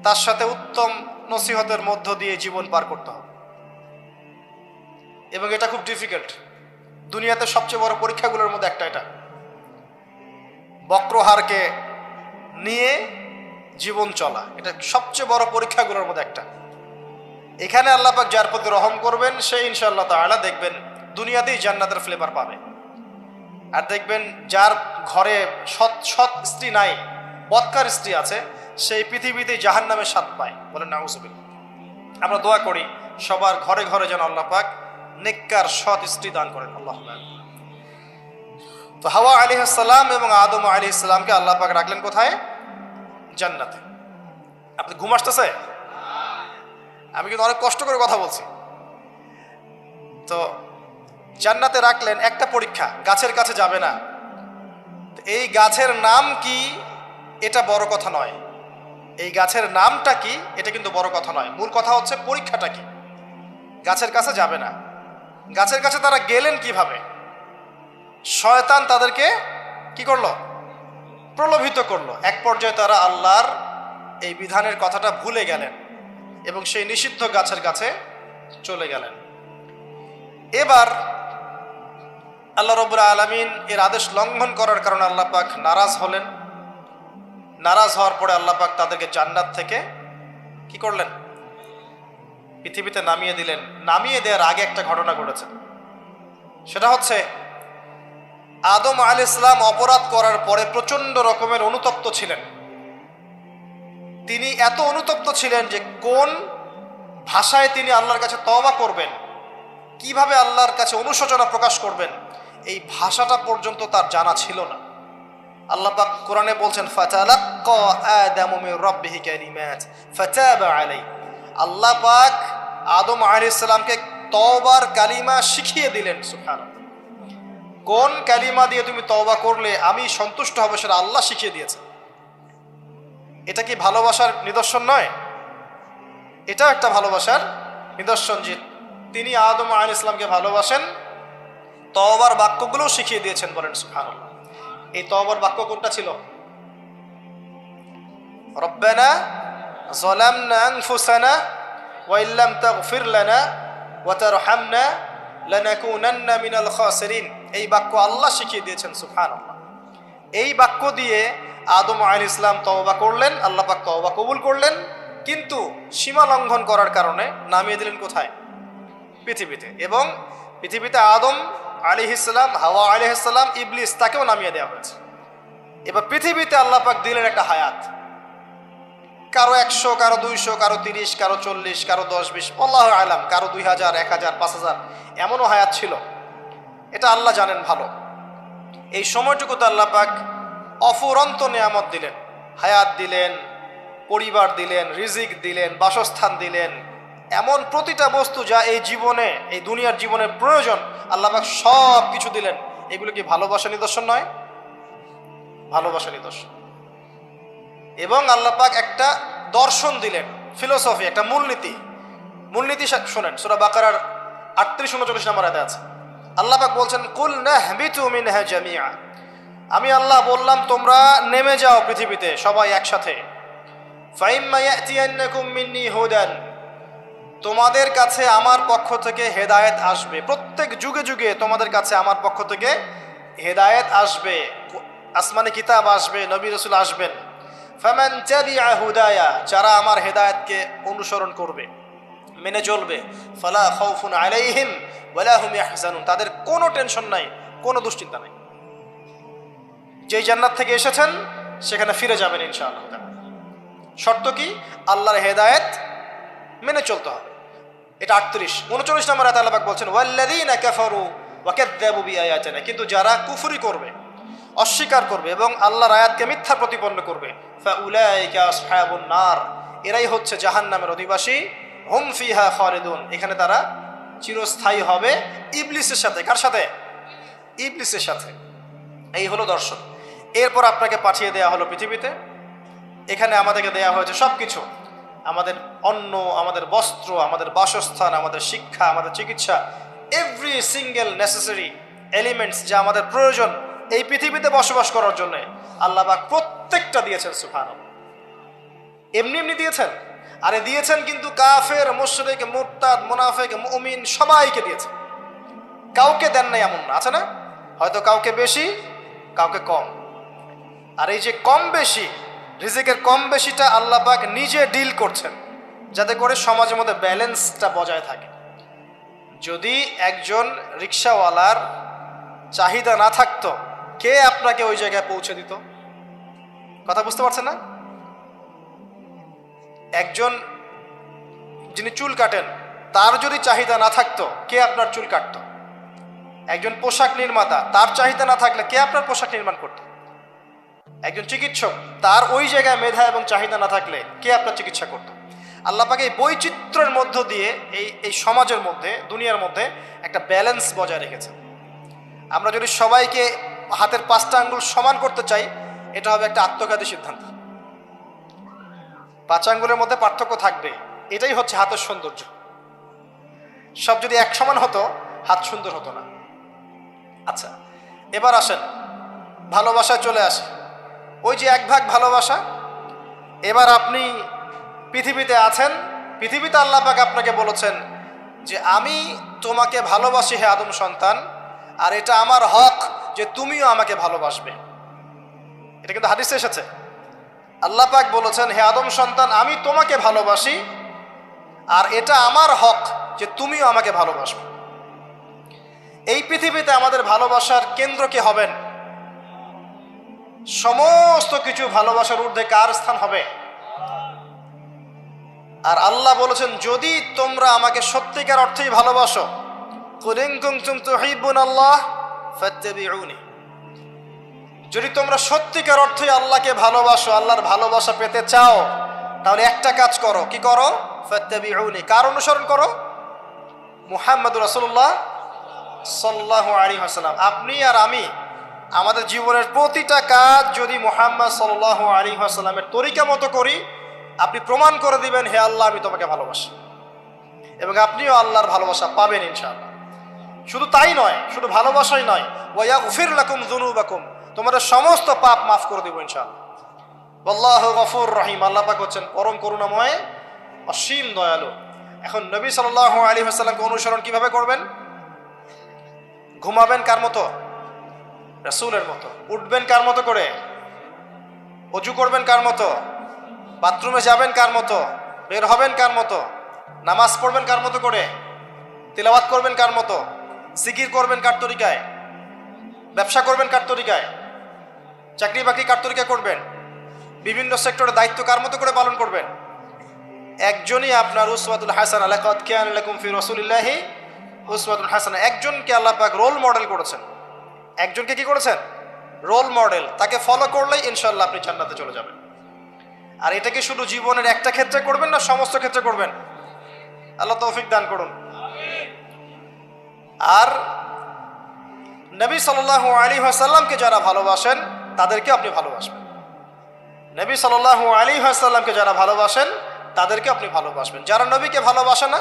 তার সাথে উত্তম নসিহতের মধ্য দিয়ে জীবন পার করতে হবে, এবং এটা খুব ডিফিকাল্ট। দুনিয়াতে সবচেয়ে বড় পরীক্ষাগুলোর মধ্যে একটা এটা। বক্র হাড়কে নিয়ে জীবন চলা, এটা সবচেয়ে বড় পরীক্ষাগুলোর মধ্যে একটা। এখানে আল্লাহ পাক যার প্রতি রহম করবেন সে ইনশাআল্লাহ তাআলা দেখবেন দুনিয়াতেই জান্নাতের ফ্লেভার পাবে। আর দেখবেন যার ঘরে সৎ সৎ স্ত্রী নাই, বদকার স্ত্রী আছে, সেই পৃথিবীতেই জাহান্নামের স্বাদ পায়। বলেন নাউজুবিল্লাহ। আমরা দোয়া করি সবার ঘরে ঘরে যেন আল্লাহ পাক নেককার সৎ স্ত্রী দান করেন। আল্লাহুম্মা আমিন। তো হাওয়া আলাইহিস সালাম এবং আদম আলাইহিস সালামকে আল্লাহ পাক রাখলেন কোথায়? জান্নাতে। আপনি ঘুম আসতেছে? আমি কিন্তু অনেক কষ্ট করে কথা বলছি। তো জান্নাতে রাখলেন, একটা পরীক্ষা, গাছের কাছে যাবে না। এই গাছের নাম কি এটা বড় কথা নয়, এই গাছের নামটা কি এটা কিন্তু বড় কথা নয়, মূল কথা হচ্ছে পরীক্ষাটা কি। গাছের কাছে যাবে না, গাছের কাছে তারা গেলেন কিভাবে? শয়তান তাদেরকে কি করলো? প্রলোভিত করলো। এক পর্যায়ে তারা আল্লাহর এই বিধানের কথাটা ভুলে গেলেন এবং সেই নিষিদ্ধ গাছের কাছে চলে গেলেন। এবার আল্লাহ রাব্বুল আলামিন এর আদেশ লঙ্ঘন করার কারণে আল্লাহ পাক নারাজ হলেন। নারাজ হওয়ার পরে আল্লাহ পাক তাদেরকে জান্নাত থেকে কি করলেন? পৃথিবীতে নামিয়ে দিলেন। নামিয়ে দেওয়ার আগে একটা ঘটনা ঘটেছে, সেটা হচ্ছে আদম আলাইহিস সালাম অপরাধ করার পরে প্রচন্ড রকমের অনুতপ্ত ছিলেন। তিনি এত অনুতপ্ত ছিলেন যে কোন ভাষায় তিনি আল্লাহর কাছে তওবা করবেন, কিভাবে আল্লাহর কাছে অনুশোচনা প্রকাশ করবেন, এই ভাষাটা পর্যন্ত তার জানা ছিল না। আল্লাহ পাক কোরআনে বলছেন ফাতালাক্কা আদামু মির রাব্বিহি কালিমাত ফাতাবা আলাইহি। আল্লাহ পাক আদম আলাইহিস সালামকে তওবার কালিমা শিখিয়ে দিলেন। সুবহানাল্লাহ। কোন কালিমা দিয়ে তুমি তওবা করলে আমি সন্তুষ্ট হব সেটা আল্লাহ শিখিয়ে দিয়েছেন। এটা কি ভালোবাসার নিদর্শন নয়? এটাও একটা ভালোবাসার নিদর্শন যে তিনি আদম আলাইহিস সালামকে ভালোবাসেন, তওবার বাক্যগুলোও শিখিয়ে দিয়েছেন। বলেন সুবহানাল্লাহ। এই তওবার বাক্য কোনটা ছিল? রব্বানা যালামনা আনফুসানা ওয়া ইল্লাম তাগফির লানা ওয়া তারহামনা লানাকুনান্না মিনাল খাসিরিন। এই বাক্য আল্লাহ শিখিয়ে দিয়েছেন। সুবহানাল্লাহ। এই বাক্য দিয়ে আদম আলাইহিস সালাম তওবা করলেন, আল্লাহ পাক তওবা কবুল করলেন, কিন্তু সীমা লঙ্ঘন করার কারণে নামিয়ে দিলেন কোথায়? পৃথিবীতে। এবং পৃথিবীতে আদম আলাইহিস সালাম, হাওয়া আলাইহিস সালাম, ইবলিস, তাকেও নামিয়ে দেওয়া হয়েছে। এবার পৃথিবীতে আল্লাহ পাক দিলেন একটা হায়াত, কারো 100, কারো 200, কারো 30, কারো 40, কারো 10-20, আল্লাহু আলাম, কারো 2000, 1000, 5000, এমনও হায়াত ছিল। এটা আল্লাহ জানেন ভালো। এই সময়টুকুতে আল্লাহ পাক অফুরন্ত নিয়ামত দিলেন, হায়াত দিলেন, পরিবার দিলেন, রিজিক দিলেন, বাসস্থান দিলেন, এমন প্রতিটা বস্তু যা এই জীবনে, এই দুনিয়ার জীবনে প্রয়োজন, আল্লাহ পাক সব কিছু দিলেন। এগুলো কি ভালোবাসা নিদর্শন নয়? ভালোবাসা নিদর্শন। এবং আল্লাহ পাক একটা দর্শন দিলেন, ফিলোসফি, একটা মূলনীতি। মূলনীতি শোনেন, সূরা বাকারার 38-39 নম্বর আয়াতে আছে। আল্লাহ পাক বলছেন কুল নাহবিতু মিনহা জামিআ। আমি আল্লাহ বললাম তোমরা নেমে যাও পৃথিবীতে সবাই একসাথে। ফাইম্মা ইয়াতিয়ান্নাকুম মিন্নি হুদান। তোমাদের কাছে আমার পক্ষ থেকে হেদায়েত আসবে। প্রত্যেক যুগে যুগে তোমাদের কাছে আমার পক্ষ থেকে হেদায়েত আসবে, আসমানি কিতাব আসবে, নবী রাসূল আসবেন। ফামান তাবিআ হুদায়া, যারা আমার হেদায়েতকে অনুসরণ করবে, মেনে চলবে, ফালা খাউফুন আলাইহিম ওয়ালা হুম ইয়াহজানুন, তাদের কোনো টেনশন নাই, কোনো দুশ্চিন্তা নাই। যেই জান্নাত থেকে এসেছেন সেখানে ফিরে যাবেন ইনশাআল্লাহ। শর্ত কি? আল্লাহর হেদায়েত মেনে চলতে হবে। এটা 38-39 নম্বর আয়াতে আল্লাহ পাক বলছেন ওয়াল্লাযীনা কাফারু ওয়া কাযযাবু বিআয়াতিনা, কিন্তু যারা কুফরি করবে, অস্বীকার করবে এবং আল্লাহর আয়াতকে মিথ্যা প্রতিপন্ন করবে, ফাউলাইকা আসহাবুন নার, এরাই হচ্ছে জাহান্নামের অধিবাসী। হুম ফিহা খালিদুন, এখানে তারা চিরস্থায়ী হবে। ইবলিসের সাথে। কার সাথে? ইবলিসের সাথে। এই হলো দর্শন। এরপর আপনাকে পাঠিয়ে দেয়া হলো পৃথিবীতে। এখানে আমাদেরকে দেয়া হয়েছে সব কিছু, আমাদের অন্ন, আমাদের বস্ত্র, আমাদের বাসস্থান, আমাদের শিক্ষা, আমাদের চিকিৎসা, এভরি সিঙ্গেল নেসেসারি এলিমেন্টস যা আমাদের প্রয়োজন এই পৃথিবীতে বসবাস করার জন্য আল্লাহ পাক প্রত্যেকটা দিয়েছেন। সুবহানাল্লাহ। এমনি এমনি দিয়েছেন? আরে দিয়েছেন কিন্তু কাফের, মুশরিক, মুরতাদ, মুনাফিক, মুমিন সবাইকে দিয়েছেন, কাউকে দেন নাই এমন না। আছে না? হয়তো কাউকে বেশি, কাউকে কম। আর এই যে কম বেশি রিজিকের কম বেশিটা আল্লাহ পাক নিজে ডিল করছেন, যাতে করে সমাজের মধ্যে ব্যালেন্সটা বজায় থাকে। যদি একজন রিক্সাওয়ালার চাহিদা না থাকতো, কে আপনাকে ওই জায়গায় পৌঁছে দিত? কথা বুঝতে পারছেন না? একজন যিনি চুল কাটেন, তার যদি চাহিদা না থাকতো, কে আপনার চুল কাটতো? একজন পোশাক নির্মাতা, তার চাহিদা না থাকলে কে আপনার পোশাক নির্মাণ করত? একজন চিকিৎসক, তার ওই জায়গায় মেধা এবং চাহিদা না থাকলে কে আপনার চিকিৎসা করত? আল্লাহ পাক এই বৈচিত্র্যের মধ্য দিয়ে এই সমাজের মধ্যে, দুনিয়ার মধ্যে একটা ব্যালেন্স বজায় রেখেছেন। আমরা যদি সবাইকে হাতের 5টা আঙ্গুল সমান করতে চাই, এটা হবে একটা আত্মঘাতী সিদ্ধান্ত। 5 আঙ্গুলের মধ্যে পার্থক্য থাকবে, এটাই হচ্ছে হাতের সৌন্দর্য। সব যদি এক সমান হতো, হাত সুন্দর হতো না। আচ্ছা, এবার আসেন ভালোবাসায় চলে আসে। ওই যে 1 ভাগ ভালোবাসা, এবার আপনি পৃথিবীতে আছেন, পৃথিবীতে আল্লাহ পাক আপনাকে বলেছেন যে আমি তোমাকে ভালোবাসি হে আদম সন্তান, আর এটা আমার হক যে তুমিও আমাকে ভালোবাসবে। এটা কিন্তু হাদিসে এসেছে। আল্লাহ পাক বলেছেন, হে আদম সন্তান, আমি তোমাকে ভালোবাসি, আর এটা আমার হক যে তুমিও আমাকে ভালোবাসবে। এই পৃথিবীতে আমাদের ভালোবাসার কেন্দ্র কে হবেন? সমস্ত কিছু ভালোবাসার ঊর্ধ্বে কার স্থান হবে? আর আল্লাহ বলেছেন, যদি তোমরা আমাকে সত্যিকার অর্থেই ভালোবাসো, কুল ইন কুনতুম তুহিব্বুনাল্লাহ ফাত্তাবিউনি, যদি তোমরা সত্যিকার অর্থে আল্লাহকে ভালোবাসো, আল্লাহর ভালোবাসা পেতে চাও, তাহলে একটা কাজ করো। কি করো? ফাত্তাবিউনি, কার অনুসরণ করো? মুহাম্মদুর রাসূলুল্লাহ সাল্লাল্লাহু আলাইহি ওয়াসাল্লাম। আপনি আর আমি আমাদের জীবনের প্রতিটা কাজ যদি মুহাম্মদ সাল্লাল্লাহু আলাইহি ওয়াসাল্লামের তরিকা মতো করি, আপনি প্রমাণ করে দিবেন, হে আল্লাহ, আমি তোমাকে ভালোবাসি, এবং আপনিও আল্লাহর ভালোবাসা পাবেন ইনশাআল্লাহ। শুধু তাই নয়, শুধু ভালোবাসাই নয়, ওয়া ইয়াগফির লাকুম যুনুবাকুম, তোমাদের সমস্ত পাপ মাফ করে দেব ইনশাআল্লাহ। আল্লাহু গফুর রহিম, আল্লাহ পাক হচ্ছেন পরম করুণাময়, অসীম দয়ালু। এখন নবী সাল্লাল্লাহু আলাইহি ওয়াসাল্লামকে অনুসরণ কিভাবে করবেন? ঘুমাবেন কার মতো? রাসূলের মতো। উঠবেন কার মতো করে? ওযু করবেন কার মতো? বাথরুমে যাবেন কার মতো? বের হবেন কার মতো? নামাজ পড়বেন কার মতো করে? তিলাওয়াত করবেন কার মতো? জিকির করবেন কার তরিকায়? ব্যবসা করবেন কার তরিকায়? চাকরি বাকরি কার তরিকায় করবেন? বিভিন্ন সেক্টরে দায়িত্ব কার মতো করে পালন করবেন? একজনই আপনার উসওয়াতুল হাসানাহ, লাকাদ কানা লাকুম ফি রাসূলিল্লাহি উসওয়াতুল হাসানাহ। একজনকে আল্লাহ পাক রোল মডেল করেছেন। একজনকে কি করেছেন? Role model. তাকে ফলো করলেই ইনশাআল্লাহ আপনি জান্নাতে চলে যাবেন। আর এটা কি শুধু জীবনের একটা ক্ষেত্রে করবেন, না সমস্ত ক্ষেত্রে করবেন? আল্লাহ তৌফিক দান করুন। আর নবী সাল্লাল্লাহু আলাইহি ওয়াসাল্লামকে যারা ভালোবাসেন, তাদেরকে আপনি ভালোবাসবেন। নবী সাল্লাল্লাহু আলাইহি ওয়াসাল্লামকে যারা ভালোবাসেন, তাদেরকে আপনি ভালোবাসবেন। যারা নবীকে ভালোবাসে না,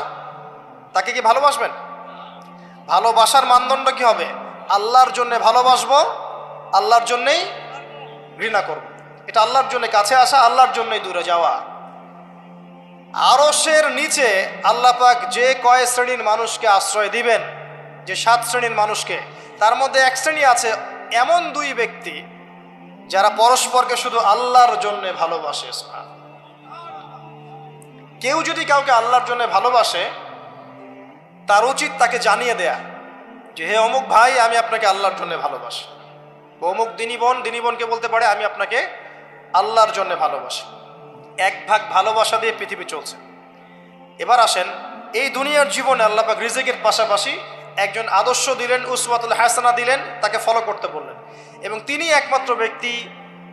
তাকে কি ভালোবাসবেন? ভালোবাসার মানদণ্ড কি হবে? আল্লাহর জন্য ভালোবাসবো, আল্লাহর জন্যই ঘৃণা করব। এটা আল্লাহর জন্য কাছে আসা, আল্লাহর জন্যই দূরে যাওয়া। আরশের নিচে আল্লাহ পাক যে কয় শ্রেণীর মানুষকে আশ্রয় দিবেন, যে 7 শ্রেণীর মানুষকে, তার মধ্যে এক শ্রেণী আছে এমন 2 ব্যক্তি যারা পরস্পরকে শুধু আল্লাহর জন্য ভালোবাসে। কেউ যদি কাউকে আল্লাহর জন্য ভালোবাসে, তার উচিত তাকে জানিয়ে দেয়া যে হে অমুক ভাই, আমি আপনাকে আল্লাহর জন্য ভালোবাসি। অমুক দিনী বোনকে বলতে পারে, আমি আপনাকে আল্লাহর জন্য ভালোবাসি। 1 ভাগ ভালোবাসা দিয়ে পৃথিবী চলছে। এবার আসেন, এই দুনিয়ার জীবনে আল্লাহ পাক রিজিকের পাশাপাশি একজন আদর্শ দিলেন, উসওয়াতুল হাসানাহ দিলেন, তাকে ফলো করতে বললেন। এবং তিনি একমাত্র ব্যক্তি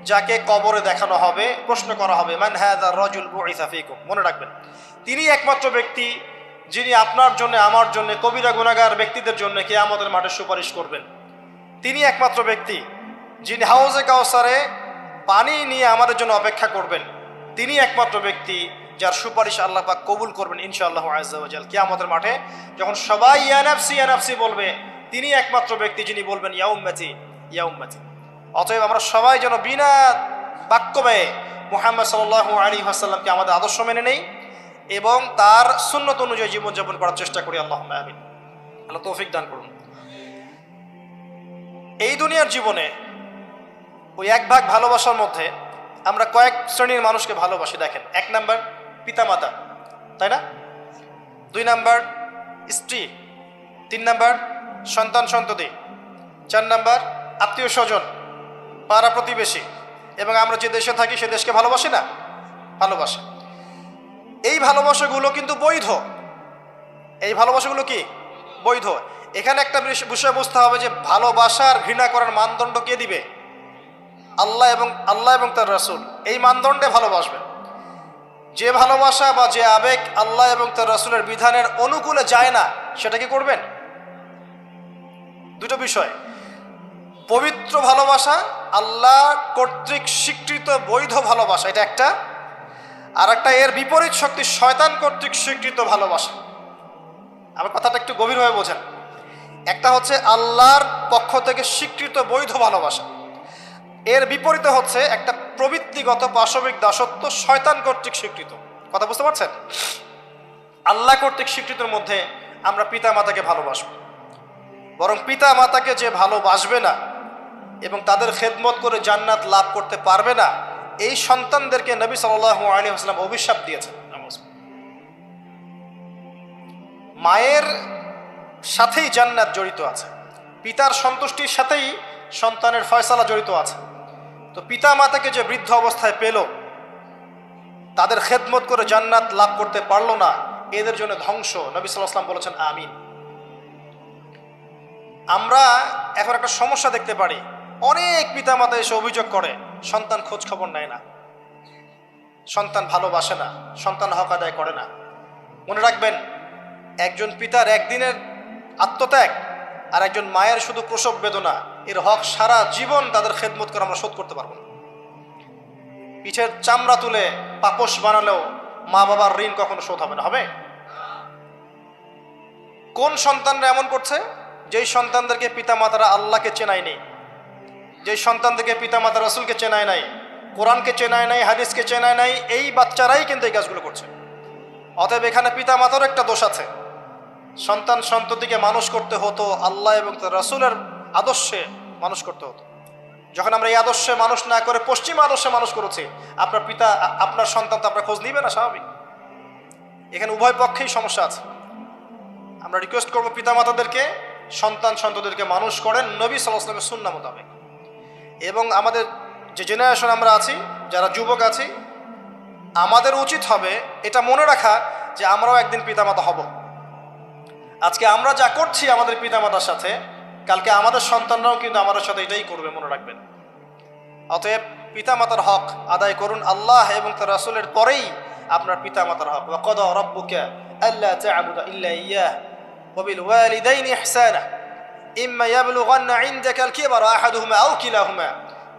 যাকে কবরে দেখানো হবে, প্রশ্ন করা হবে, মান হাযা রাজুল বুইসা ফীকুম। মনে রাখবেন, তিনি একমাত্র ব্যক্তি যিনি আপনার জন্য, আমার জন্য, কবিরা গুনাহগার ব্যক্তিদের জন্য কিয়ামতের মাঠে সুপারিশ করবেন। তিনি একমাত্র ব্যক্তি যিনি হাউজে কাউসারে পানি নিয়ে আমাদের জন্য অপেক্ষা করবেন। তিনি একমাত্র ব্যক্তি যার সুপারিশ আল্লাহ পাক কবুল করবেন ইনশাআল্লাহ আযজা ওয়া জাল। কিয়ামতের মাঠে যখন সবাই ইয়া নাফসি ইয়া নাফসি বলবে, তিনি একমাত্র ব্যক্তি যিনি বলবেন ইয়া উম্মতি ইয়া উম্মতি। অতএব আমরা সবাই যেন বিনা বাক্য ব্যয়ে মুহাম্মদ সাল্লাল্লাহু আলাইহি ওয়াসাল্লামকে আমাদের আদর্শ মেনে নেই এবং তার সুন্নত অনুযায়ী জীবনযাপন করার চেষ্টা করি। আল্লাহুম্মা আমিন। আল্লাহ তৌফিক দান করুন। এই দুনিয়ার জীবনে ওই 1 ভাগ ভালোবাসার মধ্যে আমরা কয়েক শ্রেণীর মানুষকে ভালোবাসি দেখেন। 1 নাম্বার পিতামাতা, তাই না? 2 নাম্বার স্ত্রী, 3 নাম্বার সন্তান সন্ততি, 4 নাম্বার আত্মীয় স্বজন, পাড়া প্রতিবেশী, এবং আমরা যে দেশে থাকি সে দেশকে ভালোবাসি না? ভালোবাসি। এই ভালোবাসাগুলো কিন্তু বৈধ। এই ভালোবাসাগুলো কি বৈধ? এখানে একটা বিষয় বুঝতে হবে যে ভালোবাসার ঘৃণা করার মানদণ্ড কে দিবে? আল্লাহ এবং তার রাসূল এই মানদণ্ডে ভালোবাসবেন। যে ভালোবাসা বা যে আবেগ আল্লাহ এবং তার রাসূলের বিধানের অনুকূলে যায় না সেটা কি করবেন? দুটো বিষয়, পবিত্র ভালোবাসা, আল্লাহ কর্তৃক স্বীকৃত বৈধ ভালোবাসা, এটা একটা। আর একটা এর বিপরীত শক্তি শয়তান কর্তৃক স্বীকৃত ভালোবাসা। আমার কথাটা একটু গভীরভাবে বোঝেন। একটা হচ্ছে আল্লাহর পক্ষ থেকে স্বীকৃত বৈধ ভালোবাসা, এর বিপরীতে হচ্ছে একটা প্রবৃত্তিগত পাশবিক দাসত্ব শয়তান কর্তৃক স্বীকৃত। কথা বুঝতে পারছেন? আল্লাহ কর্তৃক স্বীকৃতির মধ্যে আমরা পিতা মাতাকে ভালোবাসব, বরং পিতা মাতাকে যে ভালোবাসবে না এবং তাদের খেদমত করে জান্নাত লাভ করতে পারবে না, এই সন্তানদেরকে নবী সাল্লাল্লাহু আলাইহি ওয়াসাল্লাম অভিশাপ দিয়েছেন। মায়ের সাথেই জান্নাত জড়িত আছে, পিতার সন্তুষ্টির সাথেই সন্তানের ফয়সালা জড়িত আছে। তো পিতা মাতাকে যে বৃদ্ধ অবস্থায় পেল, তাদের খেদমত করে জান্নাত লাভ করতে পারলো না, এদের জন্য ধ্বংস। নবী সাল্লাল্লাহু আলাইহি ওয়াসাল্লাম বলেছেন আমিন। আমরা এখন একটা সমস্যা দেখতে পারি, অনেক পিতা মাতা এসে অভিযোগ করে সন্তান খোঁজ খবর নেয় না, সন্তান ভালোবাসে না, সন্তান হক আদায় করে না। মনে রাখবেন, একজন পিতার একদিনের আত্মত্যাগ আর একজন মায়ের শুধু প্রসব বেদনা, এর হক সারা জীবন তাদের খেদমত করে আমরা শোধ করতে পারবো না। পিঠের চামড়া তুলে পাপোশ বানালেও মা বাবার ঋণ কখনো শোধ হবে না। হবে? কোন সন্তানরা এমন করছে? যেই সন্তানদেরকে পিতা মাতারা আল্লাহকে চেনায় নেই, যেই সন্তানদেরকে পিতা মাতা রাসূলকে চেনায় নাই, কোরআনকে চেনায় নাই, হাদিসকে চেনায় নাই, এই বাচ্চারাই কিন্তু এই কাজগুলো করছে। অতএব এখানে পিতা মাতারও একটা দোষ আছে। সন্তান সন্ততিকে মানুষ করতে হতো আল্লাহ এবং তার রাসূলের আদর্শে মানুষ করতে হতো। যখন আমরা এই আদর্শে মানুষ না করে পশ্চিম আদর্শে মানুষ করেছি, আপনার পিতা আপনার সন্তান তো আপনার খোঁজ নিবে না, স্বাভাবিক। এখানে উভয় পক্ষেই সমস্যা আছে। আমরা রিকোয়েস্ট করবো পিতা মাতাদেরকে সন্তান সন্ততিদেরকে মানুষ করেন নবী সাল্লাল্লাহু আলাইহি ওয়াসাল্লামের সুন্নাহ মোতাবেক। এবং আমাদের যে জেনারেশন আমরা আছি, যারা যুবক আছি, আমাদের উচিত হবে এটা মনে রাখা যে আমরাও একদিন পিতামাতা হব। আজকে আমরা যা করছি আমাদের পিতামাতার সাথে, কালকে আমাদের সন্তানরাও কিন্তু আমাদের সাথে এটাই করবে, মনে রাখবেন। অতএব পিতামাতার হক আদায় করুন আল্লাহ এবং তার রাসূলের পরেই আপনার পিতামাতার হক। ওয়া ক্বাদা রাব্বুকা আল্লা তা'বুদা ইল্লা ইয়্যাহ ওয়া বিল ওয়ালিদাইনি ইহসানা ইম্মা ইয়াবলুগান্না ইনদাকা আল-কিবরা আহাদুহুমা আও কিলাহুমা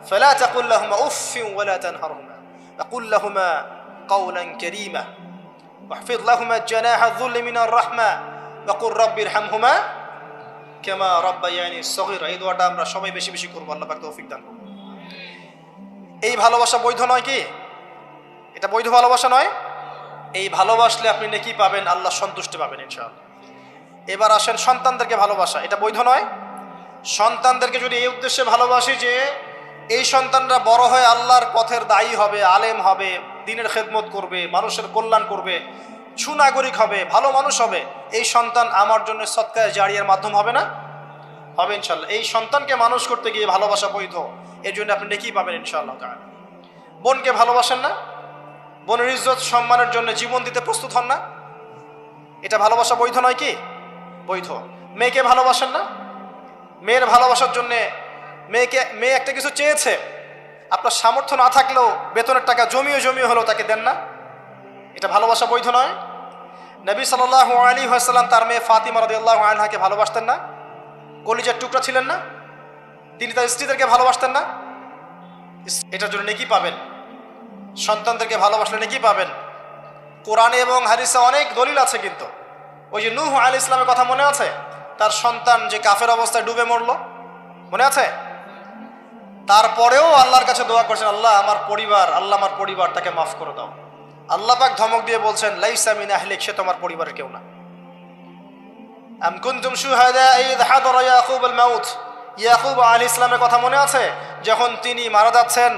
ফালা তাকুল লাহুমা উফফিন ওয়া লা তানহারহুমা ওয়া কুল লাহুমা কাওলান কারীমা ওয়াহফিজ লাহুমা জানাহা আয-যুল্লি মিনার রাহমা ওয়া কুর রাব্বিরহামহুমা কামা রাব্বায়ানি সগীরা। এই দোয়াটা আমরা সবাই বেশি বেশি করব, আল্লাহ পাক তৌফিক দান করুন। এই ভালোবাসা বৈধ নয় কি? এটা বৈধ ভালোবাসা নয়? এই ভালোবাসলে আপনি নেকি পাবেন, আল্লাহ সন্তুষ্টি পাবেন ইনশাআল্লাহ। এবার আসেন সন্তানদেরকে ভালোবাসা, এটা বৈধ নয়? সন্তানদেরকে যদি এই উদ্দেশ্যে ভালোবাসি যে এই সন্তানরা বড় হয়ে আল্লাহর পথের দায়ী হবে, আলেম হবে, দ্বীনের খেদমত করবে, মানুষের কল্যাণ করবে, সুনাগরিক হবে, ভালো মানুষ হবে, এই সন্তান আমার জন্য সদকায়ে জারিয়ার মাধ্যম হবে না? হবে ইনশাআল্লাহ। এই সন্তানকে মানুষ করতে গিয়ে ভালোবাসা বৈধ, এর জন্য আপনি নেকি পাবেন ইনশাআল্লাহ তাআলা। বোনকে ভালোবাসেন না? বোনের ইজ্জত সম্মানের জন্য জীবন দিতে প্রস্তুত হন না? এটা ভালোবাসা বৈধ নয় কি? বৈধ। মেয়েকে ভালোবাসেন না? মেয়ের ভালোবাসার জন্য মেয়ে একটা কিছু চেয়েছে, আপনার সামর্থ্য না থাকলেও বেতনের টাকা জমিয়ে হলেও তাকে দেন না? এটা ভালোবাসা বৈধ নয়? নবী সাল্লাল্লাহু আলাইহি ওয়াসাল্লাম তার মেয়ে ফাতিমা রাদিয়াল্লাহু আনহাকে ভালোবাসতেন না? কলিজার টুকরা ছিলেন না? তিনি তার স্ত্রীদেরকে ভালোবাসতেন না? এটার জন্য নেকি পাবেন। সন্তানদেরকে ভালোবাসলে নেকি পাবেন। কোরআনে এবং হাদিসে অনেক দলিল আছে। কিন্তু ওই যে নূহ আলাইহিস সালামের কথা মনে আছে? তার সন্তান যে কাফের অবস্থায় ডুবে মরল, মনে আছে? তারপরেও আল্লাহর কাছে দোয়া করছেন, আল্লাহ আমার পরিবারটাকে মাফ করে দাও। আল্লাহ পাক ধমক দিয়ে বলছেন, লাইসা মিন আহলিক, সে তোমার পরিবারের কেউ না। আম কুনতুম শুহাদা ইয হাদারা ইয়াকুব আল মাউত, ইয়াকুব আলাইহিস সালামের কথা মনে আছে? যখন তিনি মারা যাচ্ছেন,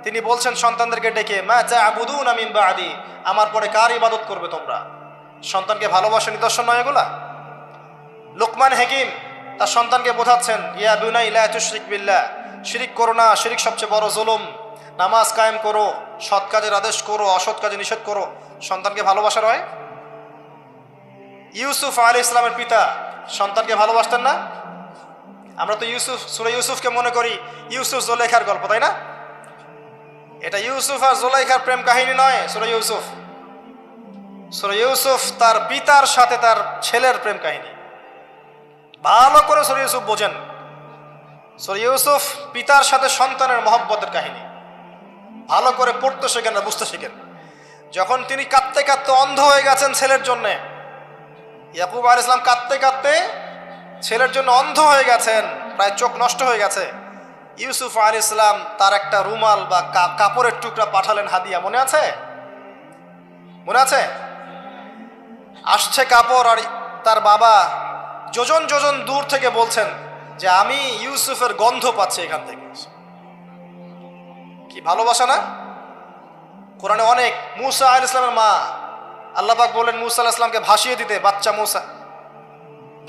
তিনি বলছেন সন্তানদেরকে ডেকে, মা তা'বুদুনা মিন বা'দি, আমার পরে কার ইবাদত করবে তোমরা? সন্তানকে ভালোবাসার নিদর্শন নয় এগুলা? লোকমান হাকিম তার সন্তানকে বোঝাচ্ছেন, ইয়া বুনাই লা তুশরিক বিল্লাহ, শিরিক করো না, শিরিক সবচেয়ে বড় জুলুম। নামাজ কায়েম করো, সৎ কাজের আদেশ করো, অসৎ কাজে নিষেধ করো। সন্তানকে ভালোবাসার হয়? ইউসুফ আলাইহিস সালামের পিতা সন্তানকে ভালোবাসতেন না? আমরা তো সূরা ইউসুফকে মনে করি ইউসুফ জুলাইখার গল্প, তাই না? এটা ইউসুফ আর জুলাইখার প্রেম কাহিনী নয়। সূরা ইউসুফ তার পিতার সাথে তার ছেলের প্রেম কাহিনী। ভালো করে সূরা ইউসুফ বোঝেন। সূরা ইউসুফ পিতার সাথে সন্তানের মহব্বতের কাহিনী। ভালো করে পড়তে শেখেন আর বুঝতে শেখেন। যখন তিনি কাঁদতে কাঁদতে অন্ধ হয়ে গেছেন ছেলের জন্যে, ইয়াকুব আলাইহিস সালাম কাঁদতে কাঁদতে ছেলের জন্য অন্ধ হয়ে গেছেন, প্রায় চোখ নষ্ট হয়ে গেছে, ইউসুফ আলাইহিস সালাম তার একটা রুমাল বা কাপড়ের টুকরা পাঠালেন হাদিয়া। মনে আছে? মনে আছে? আসছে কাপড়, আর তার বাবা যোজন যোজন দূর থেকে বলছেন যে আমি ইউসুফের গন্ধ পাচ্ছি এখান থেকে। কি ভালোবাসা না? কোরআনে অনেক। মূসা আলাইহিস সালামের মা, আল্লাহ পাক বললেন মূসা আলাইহিস সালামকে ভাসিয়ে দিতে, বাচ্চা মূসা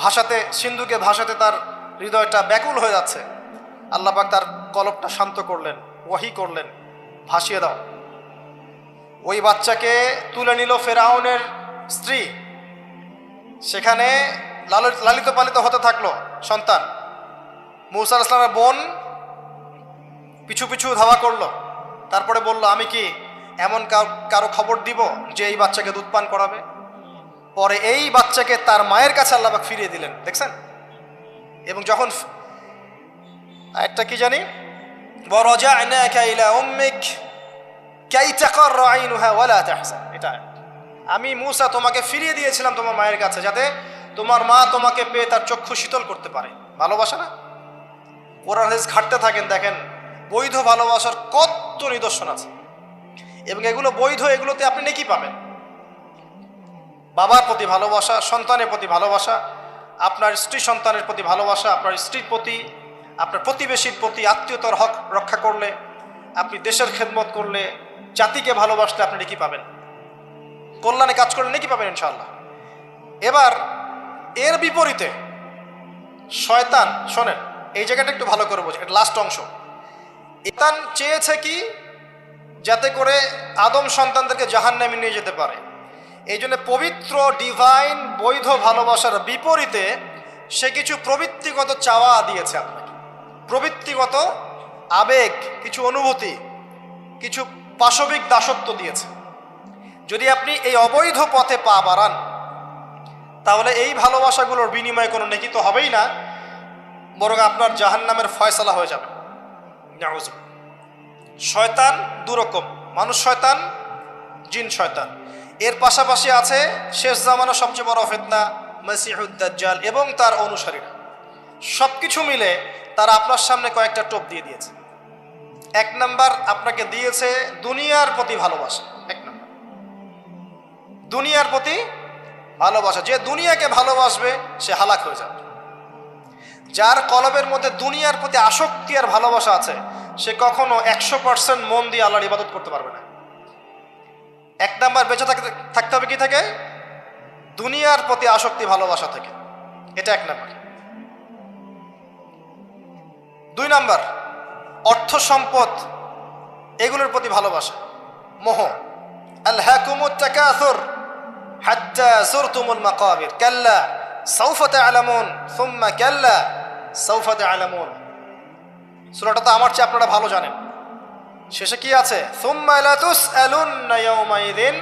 ভাসাতে, সিন্ধুকে ভাসাতে তার হৃদয়টা ব্যাকুল হয়ে যাচ্ছে। আল্লাহ পাক তার কলবটা শান্ত করলেন, ওয়াহি করলেন, ভাসিয়ে দাও। ওই বাচ্চাকে তুলে নিল ফেরাউনের স্ত্রী, সেখানে লালিত পালিত হতে থাকলো সন্তান। মূসা আলাইহিস সালামের বোন পিছু পিছু ধাওয়া করলো, তারপরে বলল আমি কি এমন কারো খবর দিব যে এই বাচ্চাকে দুধ পান করাবে? পরে এই বাচ্চাকে তার মায়ের কাছে আল্লাহ পাক ফিরিয়ে দিলেন, দেখছেন? এবং যখন একটা কি জানি, ওয়ারাজa'নাকা ইলা উম্মিক কাই তাকাররা আইনুহা ওয়ালা তাহজান, এটা আমি মূসা তোমাকে ফিরিয়ে দিয়েছিলাম তোমার মায়ের কাছে, যাতে তোমার মা তোমাকে পেয়ে তার চক্ষু শীতল করতে পারে। ভালোবাসা না? কোরআন হাদিস ঘাটতে থাকেন, দেখেন বৈধ ভালোবাসার কত নিদর্শন আছে, এবং এগুলো বৈধ, এগুলোতে আপনি নেকি পাবেন। বাবার প্রতি ভালোবাসা, সন্তানের প্রতি ভালোবাসা, আপনার স্ত্রী সন্তানের প্রতি ভালোবাসা, আপনার স্ত্রীর প্রতি, আপনার প্রতিবেশীর প্রতি, আত্মীয়তার হক রক্ষা করলে, আপনি দেশের খেদমত করলে, জাতিকে ভালোবাসলে আপনি নেকি পাবেন, কল্যাণে কাজ করলে নেকি পাবেন ইনশাআল্লাহ। এবার এর বিপরীতে শয়তান, শোনেন এই জায়গাটা একটু ভালো করে বোঝেন, এটা লাস্ট অংশ। শয়তান চেয়েছে কি? যাতে করে আদম সন্তানদেরকে জাহান্নামে নিয়ে যেতে পারে। এই জন্য পবিত্র ডিভাইন বৈধ ভালোবাসার বিপরীতে সে কিছু প্রবৃত্তিগত চাওয়া দিয়েছে আপনাকে, প্রবৃত্তিগত আবেগ, কিছু অনুভূতি, কিছু পাশবিক দাসত্ব দিয়েছে। যদি আপনি এই অবৈধ পথে পা বাড়ান, তাহলে এই ভালোবাসাগুলোর বিনিময়ে কোনো নেকি তো হবেই না, বরং আপনার জাহান্নামের ফয়সালা হয়ে যাবে। নাউযুবিল্লাহ। শয়তান দুরকম, মানুষ শয়তান, জিন শয়তান। এর পাশাপাশি আছে শেষ জামানার সবচেয়ে বড় ফিতনা মসিহুদ দাজ্জাল এবং তার অনুসারীরা। সবকিছু মিলে তারা আপনার সামনে কয়েকটা টোপ দিয়ে দিয়েছে। এক নাম্বার, আপনাকে দিয়েছে দুনিয়ার প্রতি ভালোবাসা। এক নাম্বার, দুনিয়ার প্রতি ভালোবাসা। যে দুনিয়াকে ভালোবাসবে সে হালাক হয়ে যাবে। যার কলবের মধ্যে দুনিয়ার প্রতি আসক্তি আর ভালোবাসা আছে, সে কখনো 100% মন দিয়ে আল্লাহর ইবাদত করতে পারবে না। এক নাম্বার, বেঁচে থাকতে হবে কি থেকে? দুনিয়ার প্রতি আসক্তি ভালোবাসা থেকে। এটা এক নাম্বার। দুই নাম্বার, অর্থ সম্পদ এগুলোর প্রতি ভালোবাসা, মোহ। আলহাকুমুত তাকাসুর হাত্তা যুরতুমুল মাকাবির কাল্লা সাউফা তা'লামুন সুম্মা কাল্লা সাউফা তা'লামুন। সূরাটা তো আমার চেয়ে আপনারা ভালো জানেন। শেষে কি আছে? সুম্মা লা তুসআলুন্না ইয়াওমাইযিন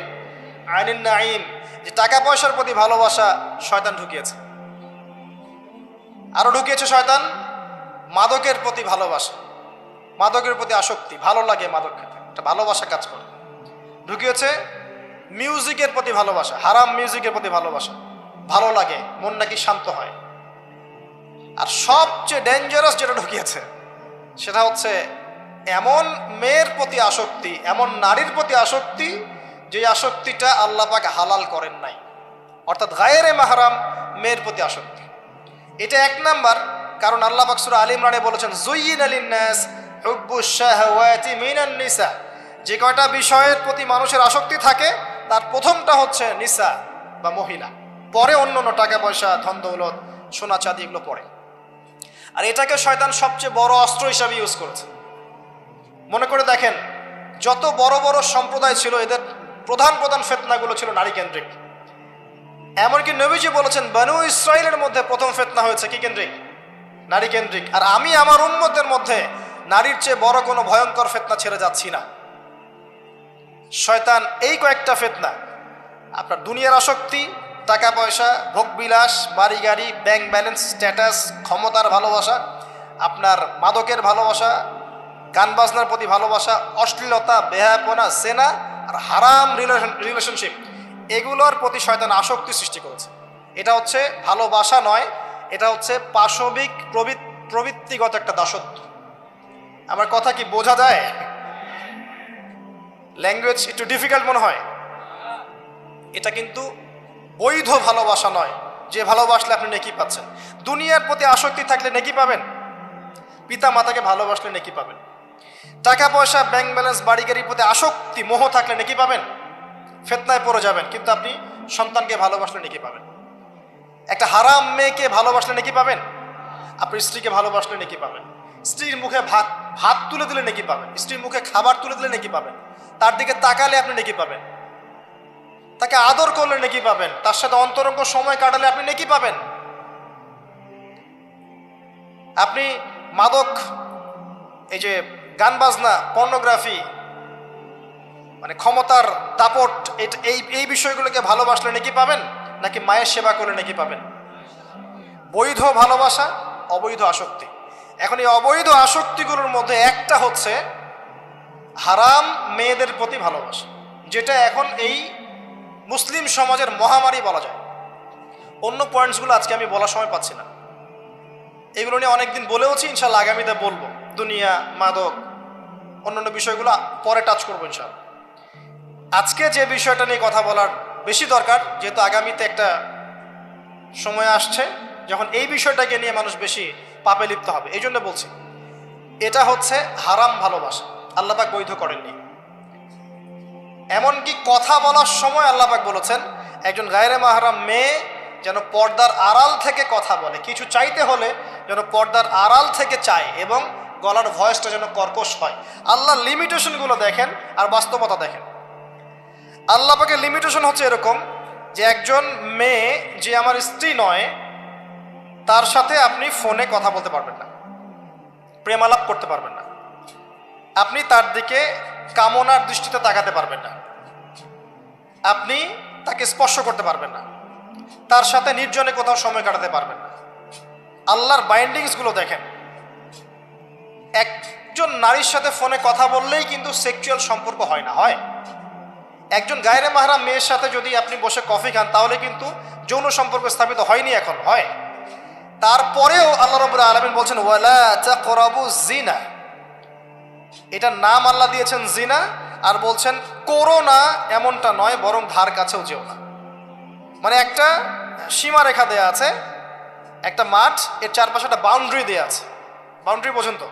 আনিন নাঈম। যে টাকা পয়সার প্রতি ভালোবাসা শয়তান ঢুকিয়েছে। আরো ঢুকিয়েছে শয়তান মাদকের প্রতি ভালোবাসা, মাদকের প্রতি আসক্তি, ভালো লাগে মাদক খেতে, একটা ভালোবাসা কাজ করে। ঢুকিয়েছে মিউজিকের প্রতি ভালোবাসা, হারাম মিউজিকের প্রতি ভালোবাসা, ভালো লাগে, মন নাকি শান্ত হয়। আর সবচেয়ে ডেঞ্জারাস যেটা ঢুকিয়েছে সেটা হচ্ছে এমন মেয়ের প্রতি আসক্তি, এমন নারীর প্রতি আসক্তি যে আসক্তিটা আল্লাহ পাক হালাল করেন নাই, অর্থাৎ গায়রে মাহরাম মেয়ের প্রতি আসক্তি। এটা এক নাম্বার, কারণ আল্লাহ পাক সূরা আলে ইমরানে বলেছেন যুয়্যিনা লিন-নাস হুব্বুশ শাহওয়াতি মিনান নিসা, যে কয়টা বিষয়ের প্রতি মানুষের আসক্তি থাকে তার প্রথমটা হচ্ছে নিসা বা মহিলা, পরে অন্য অন্য টাকা পয়সা, ধন দৌলত, সোনা চাঁদি এগুলো পড়ে। আর এটাকে শয়তান সবচেয়ে বড় অস্ত্র হিসাবে ইউজ করেছে। মনে করে দেখেন, যত বড় বড় সম্প্রদায় ছিল এদের প্রধান প্রধান ফিতনাগুলো ছিল নারী কেন্দ্রিক। এমনকি নবীজি বলেছেন বনু ইসরাইলের মধ্যে প্রথম ফিতনা হয়েছে কি কেন্দ্রিক? নারী কেন্দ্রিক। আর আমি আমার উম্মতের মধ্যে নারীর চেয়ে বড় কোনো ভয়ঙ্কর ফিতনা ছেড়ে যাচ্ছি না। শয়তান এই কয়েকটা ফিতনা, আপনার দুনিয়ার আসক্তি, টাকা পয়সা, ভোগবিলাস, বাড়ি গাড়ি, ব্যাংক ব্যালেন্স, স্ট্যাটাস, ক্ষমতার ভালোবাসা, আপনার মাদকের ভালোবাসা, গান বাজনার প্রতি ভালোবাসা, অশ্লীলতা, বেহায়াপনা, জেনা আর হারাম রিলেশনশিপ, এগুলোর প্রতি শয়তান আসক্তি সৃষ্টি করেছে। এটা হচ্ছে ভালোবাসা নয়, এটা হচ্ছে পাশবিক প্রবৃত্তিগত একটা দাসত্ব। আমার কথা কি বোঝা যায়? ল্যাঙ্গুয়েজ একটু ডিফিকাল্ট মনে হয়। এটা কিন্তু বৈধ ভালোবাসা নয়, যে ভালোবাসলে আপনি নেকি পাচ্ছেন। দুনিয়ার প্রতি আসক্তি থাকলে নেকি পাবেন, পিতা মাতাকে ভালোবাসলে নেকি পাবেন। টাকা পয়সা, ব্যাংক ব্যালেন্স, বাড়ি গাড়ির প্রতি আসক্তি, মোহ থাকলে নেকি পাবেন, ফিতনায় পড়ে যাবেন। কিন্তু আপনি সন্তানকে ভালোবাসলে নেকি পাবেন। একটা হারাম মেয়েকে ভালোবাসলে নেকি পাবেন, আপনি স্ত্রীকে ভালোবাসলে নেকি পাবেন। স্ত্রীর মুখে ভাত তুলে দিলে নেকি পাবেন, স্ত্রীর মুখে খাবার তুলে দিলে নেকি পাবেন, তার দিকে তাকালে আপনি নেকি পাবেন, তাকে আদর করলে নেকি পাবেন, তার সাথে অন্তরঙ্গ সময় কাটালে আপনি নেকি পাবেন। আপনি মাদক, এই যে গান বাজনা, পর্নোগ্রাফি, মানে ক্ষমতার দাপট, এই বিষয়গুলোকে ভালোবাসলে নাকি পাবেন, নাকি মায়ের সেবা করলে নাকি পাবেন? বৈধ ভালোবাসা, অবৈধ আসক্তি। এখন এই অবৈধ আসক্তিগুলোর মধ্যে একটা হচ্ছে হারাম মেয়েদের প্রতি ভালোবাসা, যেটা এখন এই মুসলিম সমাজের মহামারী বলা যায়। অন্য পয়েন্টসগুলো আজকে আমি বলার সময় পাচ্ছি না। এগুলো নিয়ে অনেকদিন বলেওছি, ইনশাল্লাহ আগামীতে বলবো। দুনিয়া, মাদক, অন্যান্য বিষয়গুলো পরে টাচ করবো ইনশাল্লাহ। আজকে যে বিষয়টা নিয়ে কথা বলার বেশি দরকার, যেহেতু আগামীতে একটা সময় আসছে যখন এই বিষয়টাকে নিয়ে মানুষ বেশি পাপে লিপ্ত হবে, এই জন্য বলছি। এটা হচ্ছে হারাম ভালোবাসা, আল্লাহ পাক বৈধ করেননি। এমনকি কথা বলার সময় আল্লাহ পাক বলেছেন একজন গায়রে মাহরাম মেয়ে যেন পর্দার আড়াল থেকে কথা বলে, কিছু চাইতে হলে যেন পর্দার আড়াল থেকে চায়, এবং গলার ভয়েসটা যেন কর্কশ হয়। আল্লাহ লিমিটেশনগুলো দেখেন আর বাস্তবতা দেখেন। আল্লাহ পাকের লিমিটেশন হচ্ছে এরকম যে একজন মেয়ে যে আমার স্ত্রী নয়, তার সাথে আপনি ফোনে কথা বলতে পারবেন না, প্রেমালাপ করতে পারবেন না, আপনি তার দিকে কামনার দৃষ্টিতে তাকাতে পারবেন না, আপনি তাকে স্পর্শ করতে পারবেন না, তার সাথে নির্জনে কোথাও সময় কাটাতে পারবেন না। আল্লাহর বাইন্ডিংসগুলো দেখেন। একজন নারীর সাথে ফোনে কথা বললেই কিন্তু সেক্সুয়াল সম্পর্ক হয় না, হয়। একজন গায়রে মাহরাম মেয়ের সাথে যদি আপনি বসে কফি খান, তাহলে কিন্তু যৌন সম্পর্ক স্থাপিত হয়নি, এখন হয়। তারপরেও আল্লাহ রাব্বুল আলামিন বলছেন ওয়ালা তাকরাবুজ জিনা, এটার নাম আল্লাহ দিয়েছেন জিনা, আর বলছেন করো না এমনটা নয়, বরং ধার কাছেও যেও না। মানে একটা সীমারেখা দেয়া আছে, একটা মাঠ, এর চারপাশে একটা বাউন্ডারি দেয়া আছে। বাউন্ডারি পর্যন্ত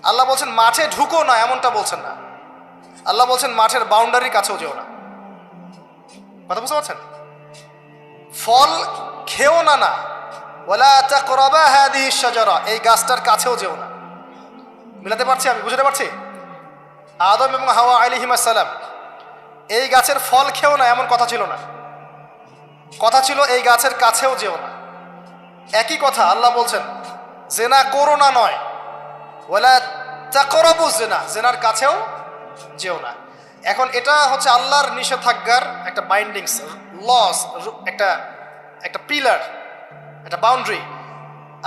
আল্লাহ বলছেন মাঠে ঢুকো না, এমনটা বলছেন না। আল্লাহ বলছেন মাঠের বাউন্ডারির কাছেও যেও না। কথা বুঝতে পারছেন? ফল খেও না, না ওয়ালা তাকরাবা হাদিহিশ শাজারা, এই গাছটার কাছেও যেও না। মিলাতে পারছি আমি, বুঝতে পারছি? আদম এবং হাওয়া আলাইহিস সালাম এই গাছের ফল খেও না, এমন কথা ছিল না। কথা ছিল এই গাছের কাছেও যেও না। একই কথা আল্লাহ বলছেন জেনা করো না নয়, ওয়ালা তাকরাবু জিনা, জেনার কাছেও যেও না। এখন এটা হচ্ছে আল্লাহর নিষেধাজ্ঞার একটা বাইন্ডিংস, লস, একটা পিলার, একটা বাউন্ডারি।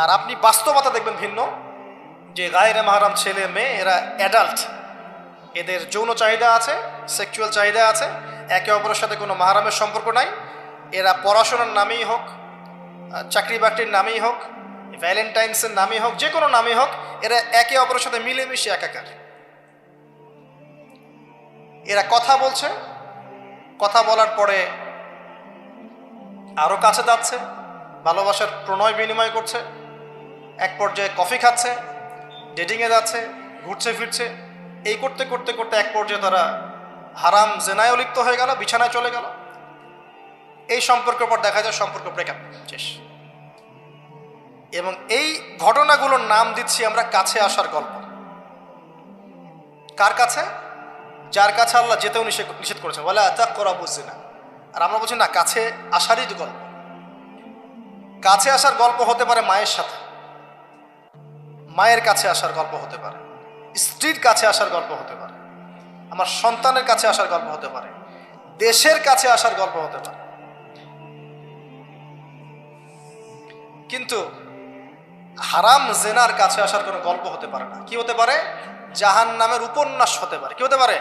আর আপনি বাস্তবতা দেখবেন ভিন্ন, যে গায়রে মাহরাম ছেলে মেয়ে এরা অ্যাডাল্ট, এদের যৌন চাহিদা আছে, সেক্সুয়াল চাহিদা আছে, একে অপরের সাথে কোনো মাহরামের সম্পর্ক নাই। এরা পড়াশোনার নামেই হোক, চাকরি বাকরির নামেই হোক, ভ্যালেন্টাইন্সের নামেই হোক, যে কোনো নামেই হোক, এরা একে অপরের সাথে মিলেমিশে একাকার। এরা কথা বলছে, কথা বলার পরে আরও কাছে যাচ্ছে, ভালোবাসার প্রণয় বিনিময় করছে, এক পর্যায়ে কফি খাচ্ছে, ডেটিংয়ে যাচ্ছে, ঘুরছে ফিরছে, এই করতে করতে করতে এক পর্যায়ে তারা হারাম জেনায় লিপ্ত হয়ে গেল, বিছানায় চলে গেল। এই সম্পর্কের পর দেখা যায় সম্পর্ক ব্রেকআপ, শেষ। এবং এই ঘটনাগুলোর নাম দিচ্ছি আমরা কাছে আসার গল্প। কার কাছে? যার কাছে আল্লাহ যেতেও নিষেধ করেছেন, বলে তাকরাবুজ জিনা। আর আমরা বলছি না, কাছে আসারই গল্প। কাছে আসার গল্প হতে পারে মায়ের সাথে, মায়ের কাছে আসার গল্প হতে পারে, স্ত্রীর কাছে আসার গল্প হতে পারে, আমার সন্তানের কাছে আসার গল্প হতে পারে, দেশের কাছে আসার গল্প হতে পারে। কিন্তু হারাম জেনার কাছে আসার কোনো গল্প হতে পারে না। কি হতে পারে? জাহান্নামের উপন্যাস হতে পারে। কি হতে পারে?